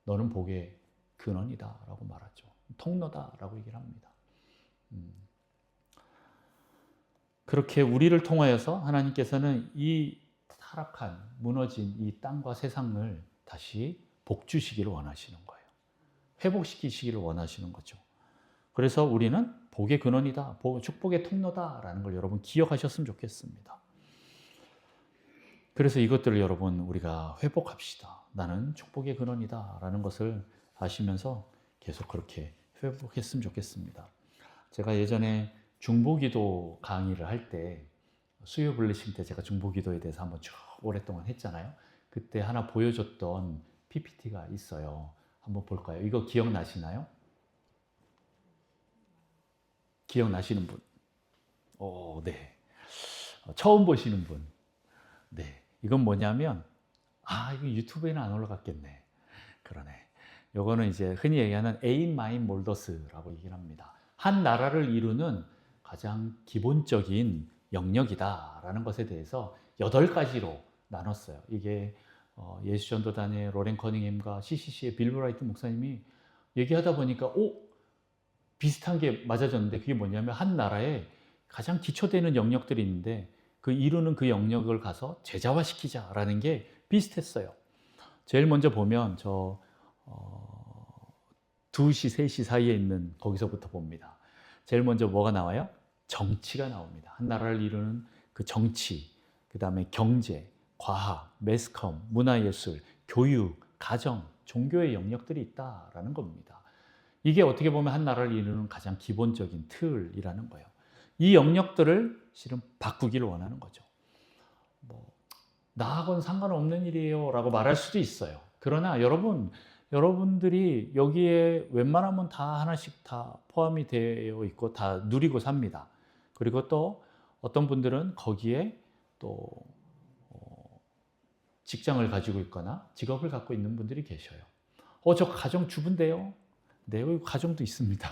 S1: 너는 복의 근원이다라고 말하죠. 통로다라고 얘기를 합니다. 그렇게 우리를 통하여서 하나님께서는 이 타락한 무너진 이 땅과 세상을 다시 복주시기를 원하시는 거예요. 회복시키시기를 원하시는 거죠. 그래서 우리는 복의 근원이다, 축복의 통로다라는 걸 여러분 기억하셨으면 좋겠습니다. 그래서 이것들을 여러분 우리가 회복합시다. 나는 축복의 근원이다라는 것을 아시면서 계속 그렇게 회복했으면 좋겠습니다. 제가 예전에 중보기도 강의를 할 때 수요 블레싱 때 제가 중보기도에 대해서 한번 쭉 오랫동안 했잖아요. 그때 하나 보여줬던 PPT가 있어요. 한번 볼까요? 이거 기억나시나요? 기억나시는 분? 네. 처음 보시는 분? 네. 이건 뭐냐면, 이거 유튜브에는 안 올라갔겠네. 그러네. 요거는 이제 흔히 얘기하는 에임 마인 몰더스라고 얘기를 합니다. 한 나라를 이루는 가장 기본적인 영역이다라는 것에 대해서 8가지로 나눴어요. 이게 예수전도단의 로렌 커닝햄과 CCC의 빌 브라이트 목사님이 얘기하다 보니까 비슷한 게 맞아졌는데, 그게 뭐냐면 한 나라에 가장 기초되는 영역들이 있는데 그 이루는 그 영역을 가서 제자화시키자라는 게 비슷했어요. 제일 먼저 보면 2시, 3시 사이에 있는 거기서부터 봅니다. 제일 먼저 뭐가 나와요? 정치가 나옵니다. 한 나라를 이루는 그 정치, 그 다음에 경제, 과학, 매스컴, 문화예술, 교육, 가정, 종교의 영역들이 있다라는 겁니다. 이게 어떻게 보면 한 나라를 이루는 가장 기본적인 틀이라는 거예요. 이 영역들을 실은 바꾸기를 원하는 거죠. 나하고는 상관없는 일이에요 라고 말할 수도 있어요. 그러나 여러분들이 여기에 웬만하면 다 하나씩 다 포함이 되어 있고 다 누리고 삽니다. 그리고 또 어떤 분들은 거기에 또 직장을 가지고 있거나 직업을 갖고 있는 분들이 계셔요. 저 가정주부인데요? 네, 여기 가정도 있습니다.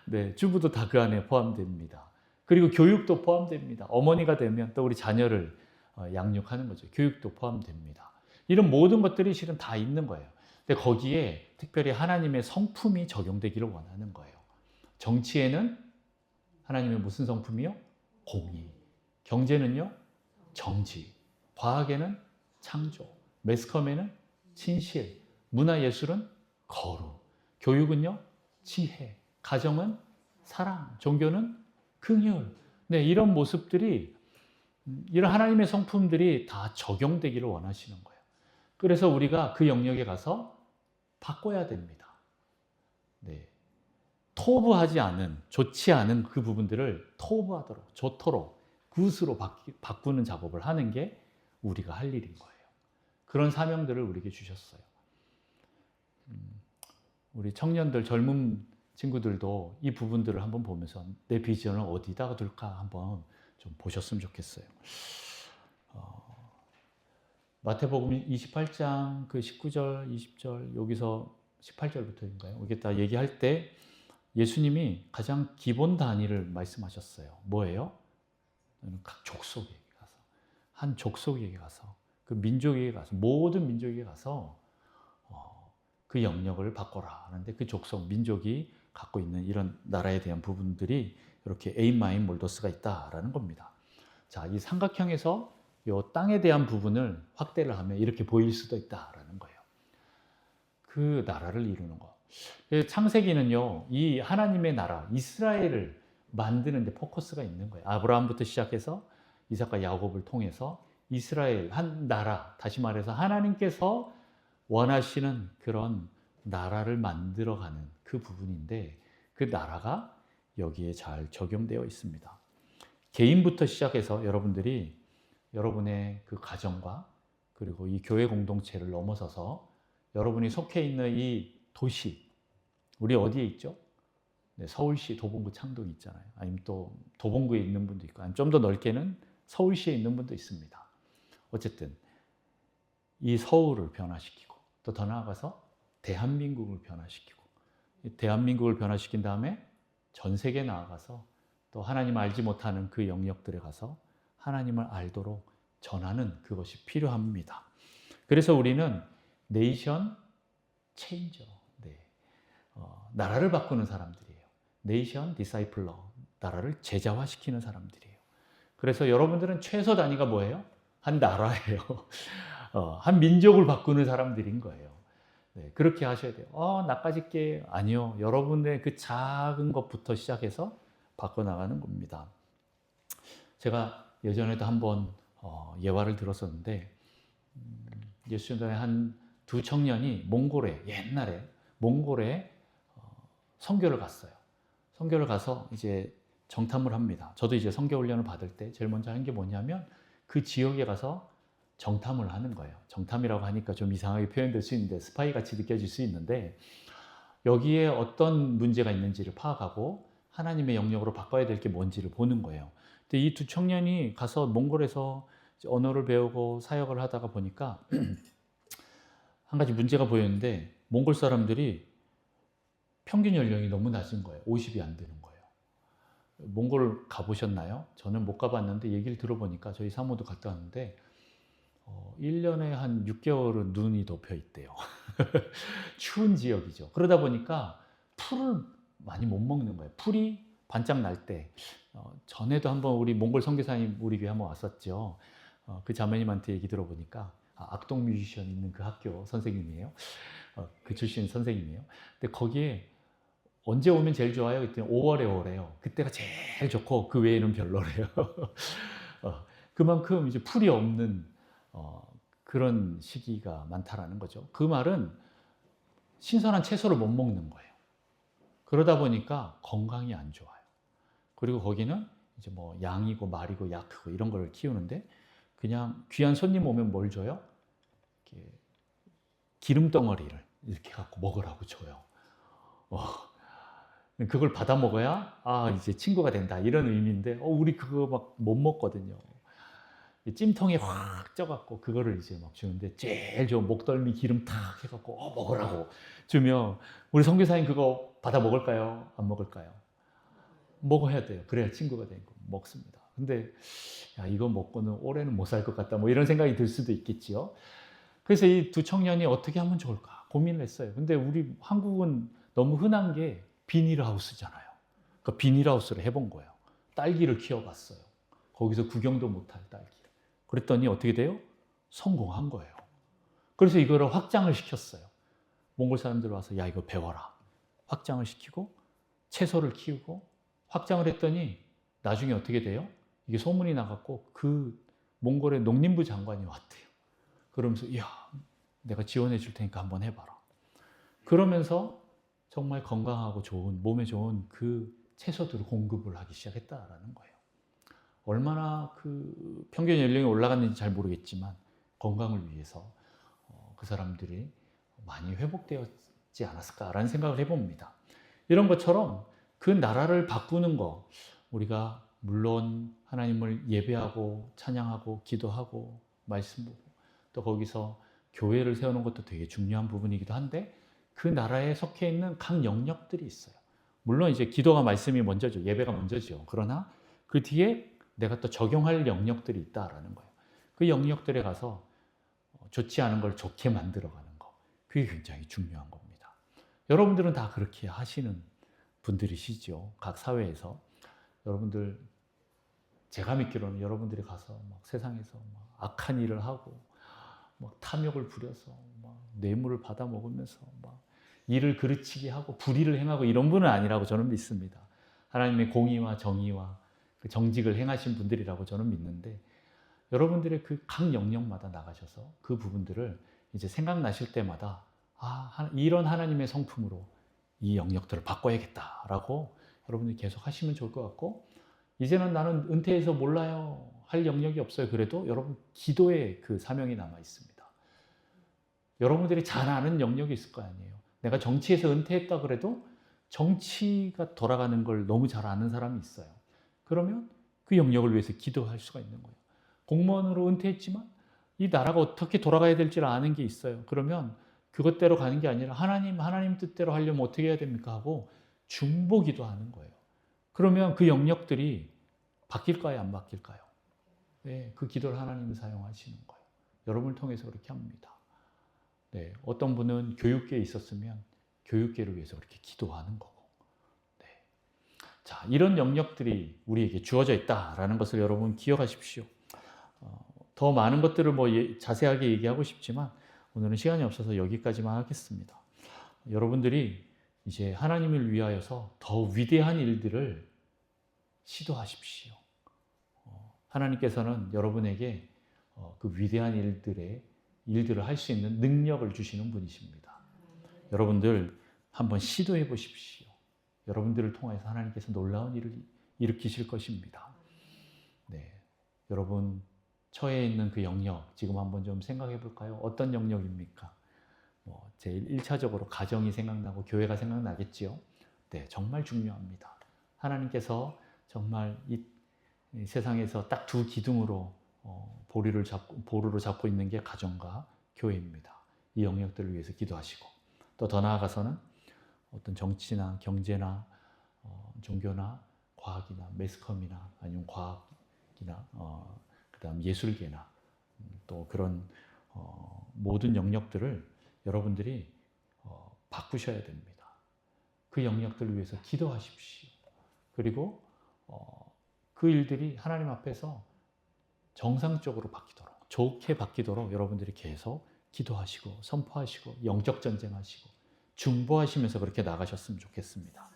S1: 네, 주부도 다 그 안에 포함됩니다. 그리고 교육도 포함됩니다. 어머니가 되면 또 우리 자녀를 양육하는 거죠. 교육도 포함됩니다. 이런 모든 것들이 실은 다 있는 거예요. 근데 거기에 특별히 하나님의 성품이 적용되기를 원하는 거예요. 정치에는 하나님의 무슨 성품이요? 공의. 경제는요? 정지. 과학에는 창조. 매스컴에는 진실. 문화예술은 거룩. 교육은요? 지혜. 가정은 사랑. 종교는 긍휼. 네, 이런 모습들이, 이런 하나님의 성품들이 다 적용되기를 원하시는 거예요. 그래서 우리가 그 영역에 가서 바꿔야 됩니다. 네. 토부하지 않은, 좋지 않은 그 부분들을 토부하도록, 좋도록, 굿으로 바꾸는 작업을 하는 게 우리가 할 일인 거예요. 그런 사명들을 우리에게 주셨어요. 우리 청년들, 젊은 친구들도 이 부분들을 한번 보면서 내 비전을 어디다가 둘까 한번 좀 보셨으면 좋겠어요. 마태복음 28장 그 19절, 20절, 여기서 18절부터인가요? 여기 다 얘기할 때 예수님이 가장 기본 단위를 말씀하셨어요. 뭐예요? 각 족속에게 가서, 한 족속에게 가서, 그 민족에게 가서, 모든 민족에게 가서 그 영역을 바꿔라 하는데, 그 족속, 민족이 갖고 있는 이런 나라에 대한 부분들이 이렇게 에임 마인 몰더스가 있다라는 겁니다. 자, 이 삼각형에서 이 땅에 대한 부분을 확대를 하면 이렇게 보일 수도 있다라는 거예요. 그 나라를 이루는 거. 창세기는요, 이 하나님의 나라, 이스라엘을 만드는 데 포커스가 있는 거예요. 아브라함부터 시작해서 이삭과 야곱을 통해서 이스라엘, 한 나라, 다시 말해서 하나님께서 원하시는 그런 나라를 만들어가는 그 부분인데, 그 나라가 여기에 잘 적용되어 있습니다. 개인부터 시작해서 여러분들이 여러분의 그 가정과 그리고 이 교회 공동체를 넘어서서 여러분이 속해 있는 이 도시, 우리 어디에 있죠? 네, 서울시 도봉구 창동이 있잖아요. 아니면 또 도봉구에 있는 분도 있고, 아니면 좀 더 넓게는 서울시에 있는 분도 있습니다. 어쨌든 이 서울을 변화시키고 또 더 나아가서 대한민국을 변화시키고, 대한민국을 변화시킨 다음에 전 세계에 나아가서 또 하나님 알지 못하는 그 영역들에 가서 하나님을 알도록 전하는 그것이 필요합니다. 그래서 우리는 네이션 체인저. 네. 나라를 바꾸는 사람들이에요. 네이션 디사이플러. 나라를 제자화시키는 사람들이에요. 그래서 여러분들은 최소 단위가 뭐예요? 한 나라예요. 한 민족을 바꾸는 사람들인 거예요. 네, 그렇게 하셔야 돼요. 나까짓 게 아니요. 여러분의 그 작은 것부터 시작해서 바꿔나가는 겁니다. 제가 예전에도 한번 예화를 들었었는데 예수님의 한 두 청년이 몽골에 옛날에 몽골에 선교를 갔어요. 선교를 가서 이제 정탐을 합니다. 저도 이제 선교 훈련을 받을 때 제일 먼저 한 게 뭐냐면 그 지역에 가서 정탐을 하는 거예요. 정탐이라고 하니까 좀 이상하게 표현될 수 있는데 스파이 같이 느껴질 수 있는데 여기에 어떤 문제가 있는지를 파악하고 하나님의 영역으로 바꿔야 될 게 뭔지를 보는 거예요. 근데 이 두 청년이 가서 몽골에서 언어를 배우고 사역을 하다가 보니까 한 가지 문제가 보였는데 몽골 사람들이 평균 연령이 너무 낮은 거예요. 50이 안 되는 거예요. 몽골 가보셨나요? 저는 못 가봤는데 얘기를 들어보니까 저희 사모도 갔다 왔는데 1년에 한 6개월은 눈이 덮여 있대요. 추운 지역이죠. 그러다 보니까 풀을 많이 못 먹는 거예요. 풀이 반짝 날 때. 전에도 한번 우리 몽골 선교사님 우리 교회 한번 왔었죠. 그 자매님한테 얘기 들어보니까 악동 뮤지션 있는 그 학교 선생님이에요. 그 출신 선생님이에요. 근데 거기에 언제 오면 제일 좋아요? 그랬더니 5월에 오래요. 그때가 제일 좋고 그 외에는 별로래요. 그만큼 이제 풀이 없는 그런 시기가 많다라는 거죠. 그 말은 신선한 채소를 못 먹는 거예요. 그러다 보니까 건강이 안 좋아요. 그리고 거기는 이제 뭐 양이고 말이고 약이고 이런 걸 키우는데 그냥 귀한 손님 오면 뭘 줘요? 이렇게 기름 덩어리를 이렇게 갖고 먹으라고 줘요. 그걸 받아 먹어야 이제 친구가 된다 이런 의미인데 우리 그거 막 못 먹거든요. 찜통에 확 쪄갖고 그거를 이제 막 주는데 제일 좋은 목덜미 기름 탁 해갖고 먹으라고 주면 우리 선교사님 그거 받아 먹을까요? 안 먹을까요? 먹어야 돼요. 그래야 친구가 되고 먹습니다. 근데 이거 먹고는 올해는 못 살 것 같다 뭐 이런 생각이 들 수도 있겠지요. 그래서 이 두 청년이 어떻게 하면 좋을까 고민을 했어요. 근데 우리 한국은 너무 흔한 게 비닐하우스잖아요. 그러니까 비닐하우스를 해본 거예요. 딸기를 키워봤어요. 거기서 구경도 못할 딸기. 그랬더니 어떻게 돼요? 성공한 거예요. 그래서 이거를 확장을 시켰어요. 몽골 사람들 와서 이거 배워라. 확장을 시키고 채소를 키우고 확장을 했더니 나중에 어떻게 돼요? 이게 소문이 나갔고 그 몽골의 농림부 장관이 왔대요. 그러면서 내가 지원해 줄 테니까 한번 해봐라. 그러면서 정말 건강하고 좋은 몸에 좋은 그 채소들을 공급을 하기 시작했다라는 거예요. 얼마나 그 평균 연령이 올라갔는지 잘 모르겠지만 건강을 위해서 그 사람들이 많이 회복되었지 않았을까라는 생각을 해봅니다. 이런 것처럼 그 나라를 바꾸는 거 우리가 물론 하나님을 예배하고 찬양하고 기도하고 말씀 보고 또 거기서 교회를 세우는 것도 되게 중요한 부분이기도 한데 그 나라에 속해 있는 각 영역들이 있어요. 물론 이제 기도가 말씀이 먼저죠. 예배가 먼저죠. 그러나 그 뒤에 내가 또 적용할 영역들이 있다라는 거예요. 그 영역들에 가서 좋지 않은 걸 좋게 만들어가는 거. 그게 굉장히 중요한 겁니다. 여러분들은 다 그렇게 하시는 분들이시죠. 각 사회에서. 여러분들 제가 믿기로는 여러분들이 가서 막 세상에서 막 악한 일을 하고 막 탐욕을 부려서 막 뇌물을 받아 먹으면서 막 일을 그르치게 하고 불의를 행하고 이런 분은 아니라고 저는 믿습니다. 하나님의 공의와 정의와 그 정직을 행하신 분들이라고 저는 믿는데 여러분들의 그 각 영역마다 나가셔서 그 부분들을 이제 생각나실 때마다 이런 하나님의 성품으로 이 영역들을 바꿔야겠다라고 여러분들이 계속 하시면 좋을 것 같고 이제는 나는 은퇴해서 몰라요 할 영역이 없어요. 그래도 여러분 기도의 그 사명이 남아 있습니다. 여러분들이 잘 아는 영역이 있을 거 아니에요. 내가 정치에서 은퇴했다 그래도 정치가 돌아가는 걸 너무 잘 아는 사람이 있어요. 그러면 그 영역을 위해서 기도할 수가 있는 거예요. 공무원으로 은퇴했지만 이 나라가 어떻게 돌아가야 될지를 아는 게 있어요. 그러면 그것대로 가는 게 아니라 하나님 뜻대로 하려면 어떻게 해야 됩니까? 하고 중보기도 하는 거예요. 그러면 그 영역들이 바뀔까요? 안 바뀔까요? 네, 그 기도를 하나님이 사용하시는 거예요. 여러분을 통해서 그렇게 합니다. 네, 어떤 분은 교육계에 있었으면 교육계를 위해서 그렇게 기도하는 거고. 네. 자, 이런 영역들이 우리에게 주어져 있다라는 것을 여러분 기억하십시오. 더 많은 것들을 자세하게 얘기하고 싶지만 오늘은 시간이 없어서 여기까지만 하겠습니다. 여러분들이 이제 하나님을 위하여서 더 위대한 일들을 시도하십시오. 하나님께서는 여러분에게 그 위대한 일들을 할 수 있는 능력을 주시는 분이십니다. 여러분들 한번 시도해 보십시오. 여러분들을 통해서 하나님께서 놀라운 일을 일으키실 것입니다. 네, 여러분 처해 있는 그 영역 지금 한번 좀 생각해 볼까요? 어떤 영역입니까? 제일 1차적으로 가정이 생각나고 교회가 생각나겠지요. 네, 정말 중요합니다. 하나님께서 정말 이 세상에서 딱 두 기둥으로 보루로 잡고 있는 게 가정과 교회입니다. 이 영역들을 위해서 기도하시고 또 더 나아가서는 어떤 정치나 경제나 종교나 과학이나 매스컴이나 아니면 과학이나 그다음 예술계나 또 그런 모든 영역들을 여러분들이 바꾸셔야 됩니다. 그 영역들을 위해서 기도하십시오. 그리고 그 일들이 하나님 앞에서 정상적으로 바뀌도록, 좋게 바뀌도록 여러분들이 계속 기도하시고 선포하시고 영적 전쟁하시고 중보하시면서 그렇게 나가셨으면 좋겠습니다.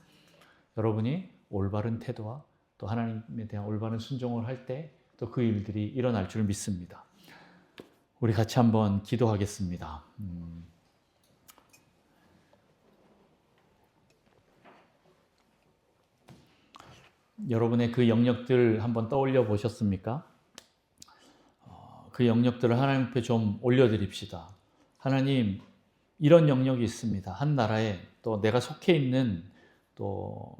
S1: 여러분이 올바른 태도와 또 하나님에 대한 올바른 순종을 할 때 또 그 일들이 일어날 줄 믿습니다. 우리 같이 한번 기도하겠습니다. 여러분의 그 영역들 한번 떠올려 보셨습니까? 그 영역들을 하나님 앞에 좀 올려드립시다. 하나님, 이런 영역이 있습니다. 한 나라에 또 내가 속해 있는 또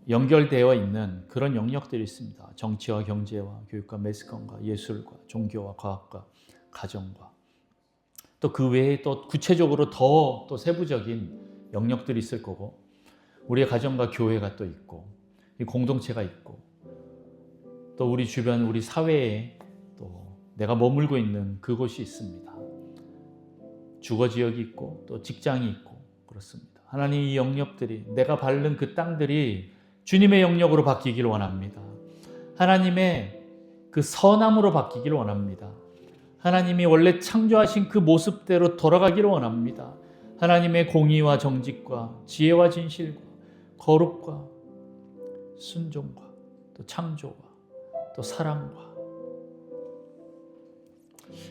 S1: 연결되어 있는 그런 영역들이 있습니다. 정치와 경제와 교육과 매스컴과 예술과 종교와 과학과 가정과 또 그 외에 또 구체적으로 더 또 세부적인 영역들이 있을 거고 우리의 가정과 교회가 또 있고 공동체가 있고 또 우리 주변 우리 사회에 또 내가 머물고 있는 그곳이 있습니다. 주거지역이 있고 또 직장이 있고 그렇습니다. 하나님, 이 영역들이 내가 밟는 그 땅들이 주님의 영역으로 바뀌기를 원합니다. 하나님의 그 선함으로 바뀌기를 원합니다. 하나님이 원래 창조하신 그 모습대로 돌아가기를 원합니다. 하나님의 공의와 정직과 지혜와 진실과 거룩과 순종과 또 창조와 또 사랑과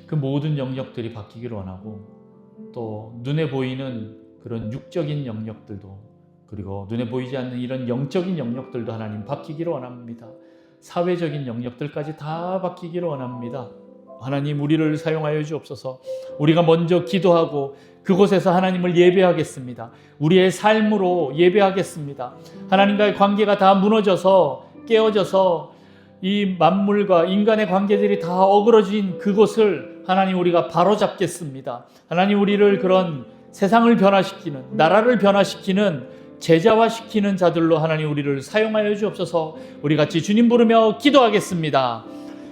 S1: 그 모든 영역들이 바뀌기를 원하고 또 눈에 보이는 그런 육적인 영역들도 그리고 눈에 보이지 않는 이런 영적인 영역들도 하나님 바뀌기를 원합니다. 사회적인 영역들까지 다 바뀌기를 원합니다. 하나님, 우리를 사용하여 주옵소서. 우리가 먼저 기도하고 그곳에서 하나님을 예배하겠습니다. 우리의 삶으로 예배하겠습니다. 하나님과의 관계가 다 무너져서 깨어져서 이 만물과 인간의 관계들이 다 어그러진 그곳을 하나님 우리가 바로잡겠습니다. 하나님, 우리를 그런 세상을 변화시키는, 나라를 변화시키는, 제자화시키는 자들로 하나님 우리를 사용하여 주옵소서. 우리 같이 주님 부르며 기도하겠습니다.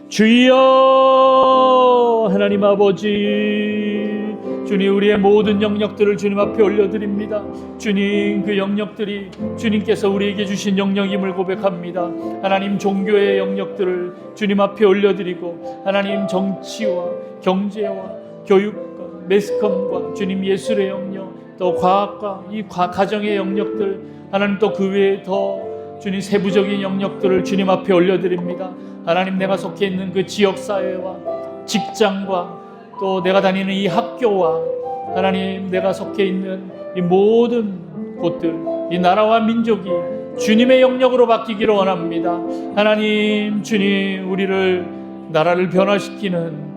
S1: 주여, 하나님 아버지, 주님, 우리의 모든 영역들을 주님 앞에 올려드립니다. 주님, 그 영역들이 주님께서 우리에게 주신 영역임을 고백합니다. 하나님, 종교의 영역들을 주님 앞에 올려드리고 하나님, 정치와 경제와 교육과 매스컴과 주님, 예술의 영역, 또 과학과 이 가정의 영역들, 하나님, 또 그 외에 더 주님 세부적인 영역들을 주님 앞에 올려드립니다. 하나님, 내가 속해 있는 그 지역사회와 직장과 또 내가 다니는 이 학교와 하나님, 내가 속해 있는 이 모든 곳들, 이 나라와 민족이 주님의 영역으로 바뀌기를 원합니다. 하나님, 주님, 우리를 나라를 변화시키는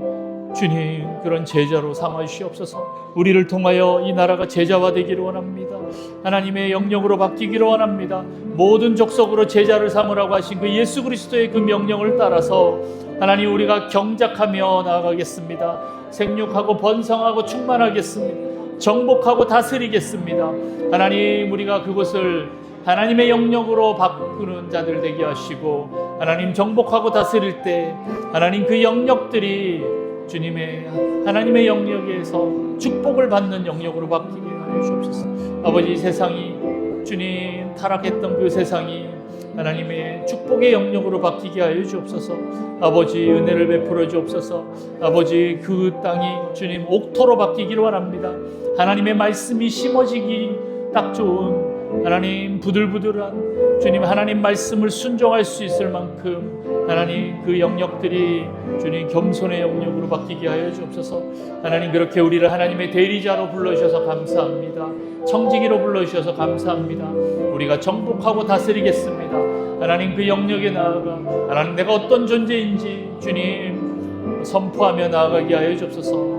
S1: 주님 그런 제자로 삼아 주시옵소서. 우리를 통하여 이 나라가 제자화되기를 원합니다. 하나님의 영역으로 바뀌기를 원합니다. 모든 족속으로 제자를 삼으라고 하신 그 예수 그리스도의 그 명령을 따라서 하나님, 우리가 경작하며 나아가겠습니다. 생육하고 번성하고 충만하겠습니다. 정복하고 다스리겠습니다. 하나님, 우리가 그곳을 하나님의 영역으로 바꾸는 자들 되게 하시고 하나님, 정복하고 다스릴 때 하나님 그 영역들이 주님의 하나님의 영역에서 축복을 받는 영역으로 바뀌게 하여 주옵소서. 아버지, 세상이 주님 타락했던 그 세상이 하나님의 축복의 영역으로 바뀌게 하여 주옵소서. 아버지, 은혜를 베풀어 주옵소서. 아버지, 그 땅이 주님 옥토로 바뀌기를 원합니다. 하나님의 말씀이 심어지기 딱 좋은 하나님 부들부들한 주님 하나님 말씀을 순종할 수 있을 만큼 하나님 그 영역들이 주님 겸손의 영역으로 바뀌게 하여 주옵소서. 하나님, 그렇게 우리를 하나님의 대리자로 불러주셔서 감사합니다. 청지기로 불러주셔서 감사합니다. 우리가 정복하고 다스리겠습니다. 하나님, 그 영역에 나아가 하나님 내가 어떤 존재인지 주님 선포하며 나아가게 하여 주옵소서.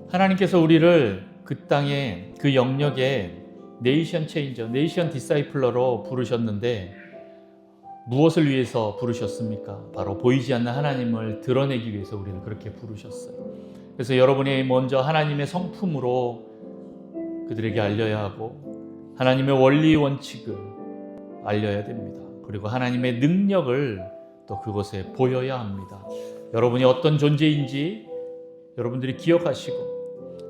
S1: 하나님께서 우리를 그 땅에 그 영역에 네이션 체인저, 네이션 디사이플러로 부르셨는데 무엇을 위해서 부르셨습니까? 바로 보이지 않는 하나님을 드러내기 위해서 우리를 그렇게 부르셨어요. 그래서 여러분이 먼저 하나님의 성품으로 그들에게 알려야 하고 하나님의 원리 원칙을 알려야 됩니다. 그리고 하나님의 능력을 또 그것에 보여야 합니다. 여러분이 어떤 존재인지 여러분들이 기억하시고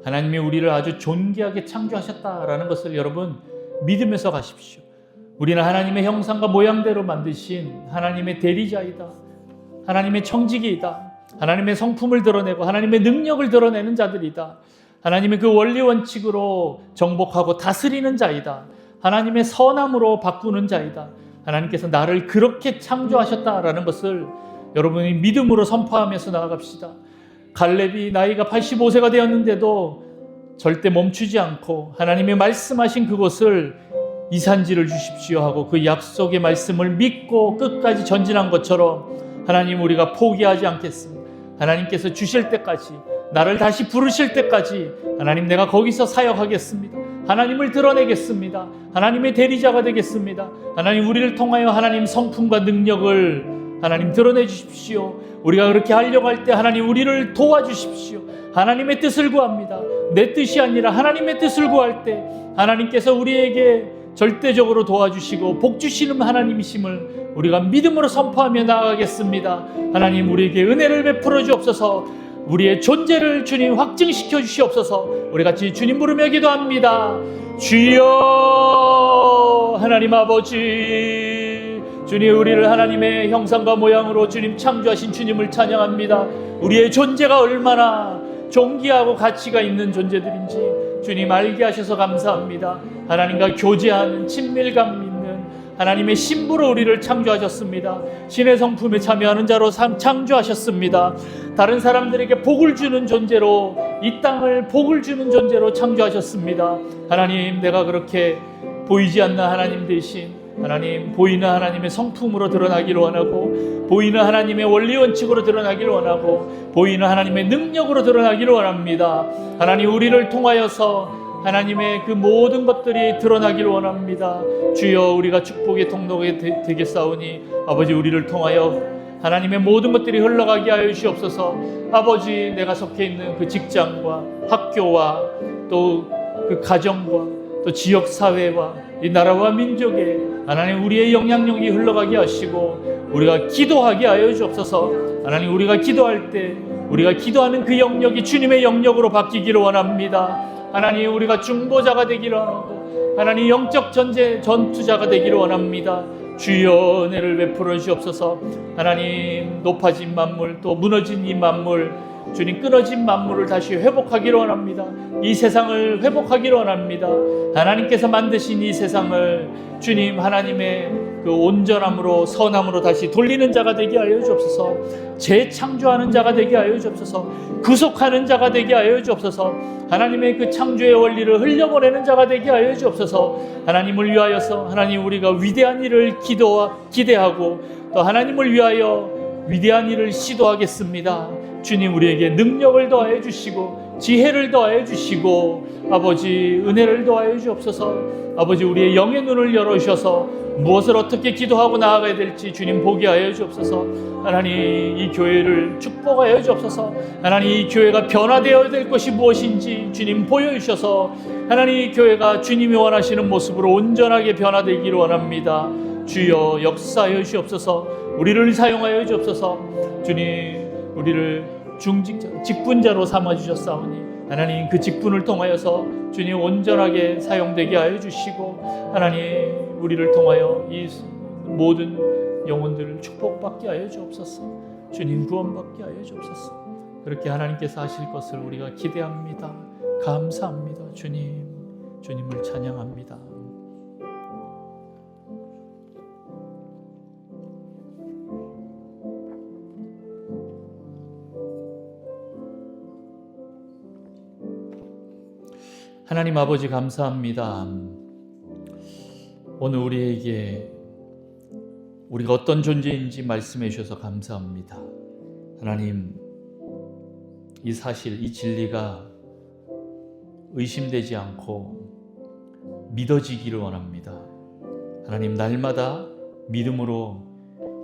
S1: 하나님이 우리를 아주 존귀하게 창조하셨다라는 것을 여러분 믿으면서 가십시오. 우리는 하나님의 형상과 모양대로 만드신 하나님의 대리자이다. 하나님의 청지기이다. 하나님의 성품을 드러내고 하나님의 능력을 드러내는 자들이다. 하나님의 그 원리 원칙으로 정복하고 다스리는 자이다. 하나님의 선함으로 바꾸는 자이다. 하나님께서 나를 그렇게 창조하셨다라는 것을 여러분이 믿음으로 선포하면서 나아갑시다. 갈렙이 나이가 85세가 되었는데도 절대 멈추지 않고 하나님의 말씀하신 그곳을 이산지를 주십시오 하고 그 약속의 말씀을 믿고 끝까지 전진한 것처럼 하나님, 우리가 포기하지 않겠습니다. 하나님께서 주실 때까지, 나를 다시 부르실 때까지 하나님, 내가 거기서 사역하겠습니다. 하나님을 드러내겠습니다. 하나님의 대리자가 되겠습니다. 하나님, 우리를 통하여 하나님 성품과 능력을 하나님 드러내 주십시오. 우리가 그렇게 하려고 할 때 하나님, 우리를 도와주십시오. 하나님의 뜻을 구합니다. 내 뜻이 아니라 하나님의 뜻을 구할 때 하나님께서 우리에게 절대적으로 도와주시고 복 주시는 하나님이심을 우리가 믿음으로 선포하며 나아가겠습니다. 하나님, 우리에게 은혜를 베풀어 주옵소서. 우리의 존재를 주님 확증시켜 주시옵소서. 우리 같이 주님 부르며 기도합니다. 주여, 하나님 아버지, 주님, 우리를 하나님의 형상과 모양으로 주님 창조하신 주님을 찬양합니다. 우리의 존재가 얼마나 존귀하고 가치가 있는 존재들인지 주님 알게 하셔서 감사합니다. 하나님과 교제하는 친밀감 있는 하나님의 신부로 우리를 창조하셨습니다. 신의 성품에 참여하는 자로 창조하셨습니다. 다른 사람들에게 복을 주는 존재로, 이 땅을 복을 주는 존재로 창조하셨습니다. 하나님, 내가 그렇게 보이지 않는 하나님 대신 하나님, 보이는 하나님의 성품으로 드러나기를 원하고, 보이는 하나님의 원리 원칙으로 드러나기를 원하고, 보이는 하나님의 능력으로 드러나기를 원합니다. 하나님, 우리를 통하여서 하나님의 그 모든 것들이 드러나기를 원합니다. 주여, 우리가 축복의 통로가 되겠사오니 아버지, 우리를 통하여 하나님의 모든 것들이 흘러가게 하여 주시옵소서. 아버지, 내가 속해 있는 그 직장과 학교와 또 그 가정과 또 지역사회와 이 나라와 민족에 하나님, 우리의 영향력이 흘러가게 하시고 우리가 기도하게 하여 주옵소서. 하나님, 우리가 기도할 때 우리가 기도하는 그 영역이 주님의 영역으로 바뀌기를 원합니다. 하나님, 우리가 중보자가 되기를 원하고 하나님, 영적 전투자가 되기를 원합니다. 주여, 은혜를 베풀어 주옵소서. 하나님, 높아진 만물, 또 무너진 이 만물, 주님, 끊어진 만물을 다시 회복하기를 원합니다. 이 세상을 회복하기를 원합니다. 하나님께서 만드신 이 세상을 주님, 하나님의 그 온전함으로, 선함으로 다시 돌리는 자가 되게 하여 주옵소서. 재창조하는 자가 되게 하여 주옵소서. 구속하는 자가 되게 하여 주옵소서. 하나님의 그 창조의 원리를 흘려보내는 자가 되게 하여 주옵소서. 하나님을 위하여서 하나님, 우리가 위대한 일을 기대하고 또 하나님을 위하여 위대한 일을 시도하겠습니다. 주님, 우리에게 능력을 더하여 주시고 지혜를 더하여 주시고 아버지, 은혜를 더하여 주옵소서. 아버지, 우리의 영의 눈을 열어주셔서 무엇을 어떻게 기도하고 나아가야 될지 주님 보게 하여 주옵소서. 하나님, 이 교회를 축복하여 주옵소서. 하나님, 이 교회가 변화되어야 될 것이 무엇인지 주님 보여주셔서 하나님, 이 교회가 주님이 원하시는 모습으로 온전하게 변화되기를 원합니다. 주여 역사하여 주옵소서. 우리를 사용하여 주옵소서. 주님, 우리를 직분자로 삼아주셨사오니 하나님, 그 직분을 통하여서 주님 온전하게 사용되게 하여 주시고, 하나님, 우리를 통하여 이 모든 영혼들을 축복받게 하여 주옵소서. 주님, 구원받게 하여 주옵소서. 그렇게 하나님께서 하실 것을 우리가 기대합니다. 감사합니다. 주님을 찬양합니다. 하나님 아버지, 감사합니다. 오늘 우리에게 우리가 어떤 존재인지 말씀해 주셔서 감사합니다. 하나님, 이 사실, 이 진리가 의심되지 않고 믿어지기를 원합니다. 하나님, 날마다 믿음으로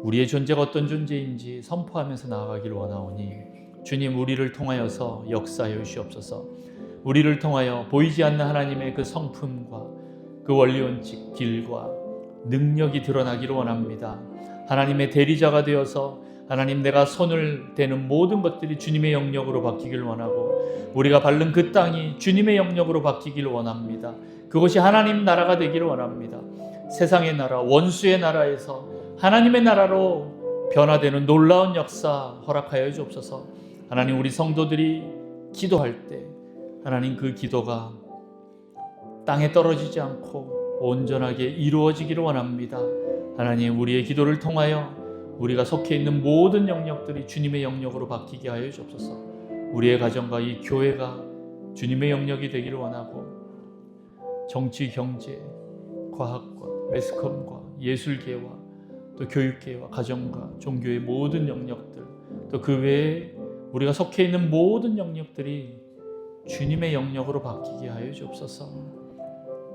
S1: 우리의 존재가 어떤 존재인지 선포하면서 나아가기를 원하오니 주님, 우리를 통하여서 역사하여 주시옵소서. 우리를 통하여 보이지 않는 하나님의 그 성품과 그 원리원칙, 길과 능력이 드러나기를 원합니다. 하나님의 대리자가 되어서 하나님, 내가 손을 대는 모든 것들이 주님의 영역으로 바뀌기를 원하고, 우리가 밟는 그 땅이 주님의 영역으로 바뀌기를 원합니다. 그것이 하나님 나라가 되기를 원합니다. 세상의 나라, 원수의 나라에서 하나님의 나라로 변화되는 놀라운 역사 허락하여 주옵소서. 하나님, 우리 성도들이 기도할 때 하나님, 그 기도가 땅에 떨어지지 않고 온전하게 이루어지기를 원합니다. 하나님, 우리의 기도를 통하여 우리가 속해 있는 모든 영역들이 주님의 영역으로 바뀌게 하여 주옵소서. 우리의 가정과 이 교회가 주님의 영역이 되기를 원하고, 정치, 경제, 과학과 매스컴과 예술계와 또 교육계와 가정과 종교의 모든 영역들, 또 그 외에 우리가 속해 있는 모든 영역들이 주님의 영역으로 바뀌게 하여 주옵소서.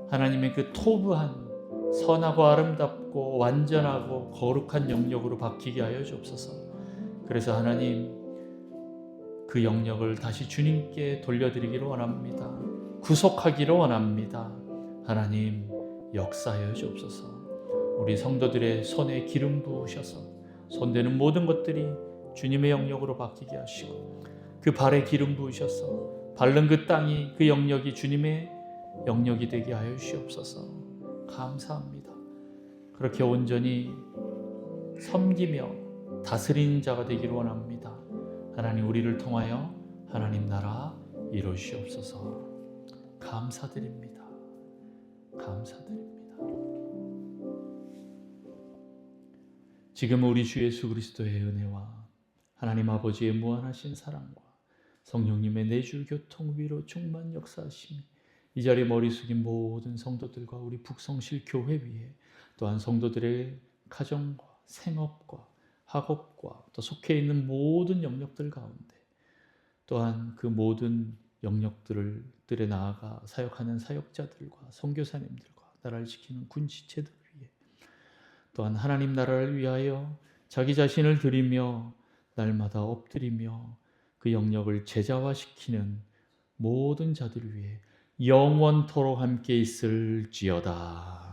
S1: 하나님의 그 토부한 선하고 아름답고 완전하고 거룩한 영역으로 바뀌게 하여 주옵소서. 그래서 하나님, 그 영역을 다시 주님께 돌려드리기를 원합니다. 구속하기를 원합니다. 하나님, 역사하여 주옵소서. 우리 성도들의 손에 기름 부으셔서 손대는 모든 것들이 주님의 영역으로 바뀌게 하시고, 그 발에 기름 부으셔서 밟는 그 땅이, 그 영역이 주님의 영역이 되게 하여 주시옵소서. 감사합니다. 그렇게 온전히 섬기며 다스리는 자가 되기를 원합니다. 하나님, 우리를 통하여 하나님 나라 이루시옵소서. 감사드립니다. 감사드립니다. 지금 우리 주 예수 그리스도의 은혜와 하나님 아버지의 무한하신 사랑과 성령님의 내주 교통 위로 충만 역사하심이 이 자리에 머리 숙인 모든 성도들과 우리 북성실 교회 위에, 또한 성도들의 가정과 생업과 학업과 또 속해 있는 모든 영역들 가운데, 또한 그 모든 영역들에 나아가 사역하는 사역자들과 선교사님들과 나라를 지키는 군지체들 위에, 또한 하나님 나라를 위하여 자기 자신을 드리며 날마다 엎드리며 그 영역을 제자화시키는 모든 자들 위해 영원토록 함께 있을지어다.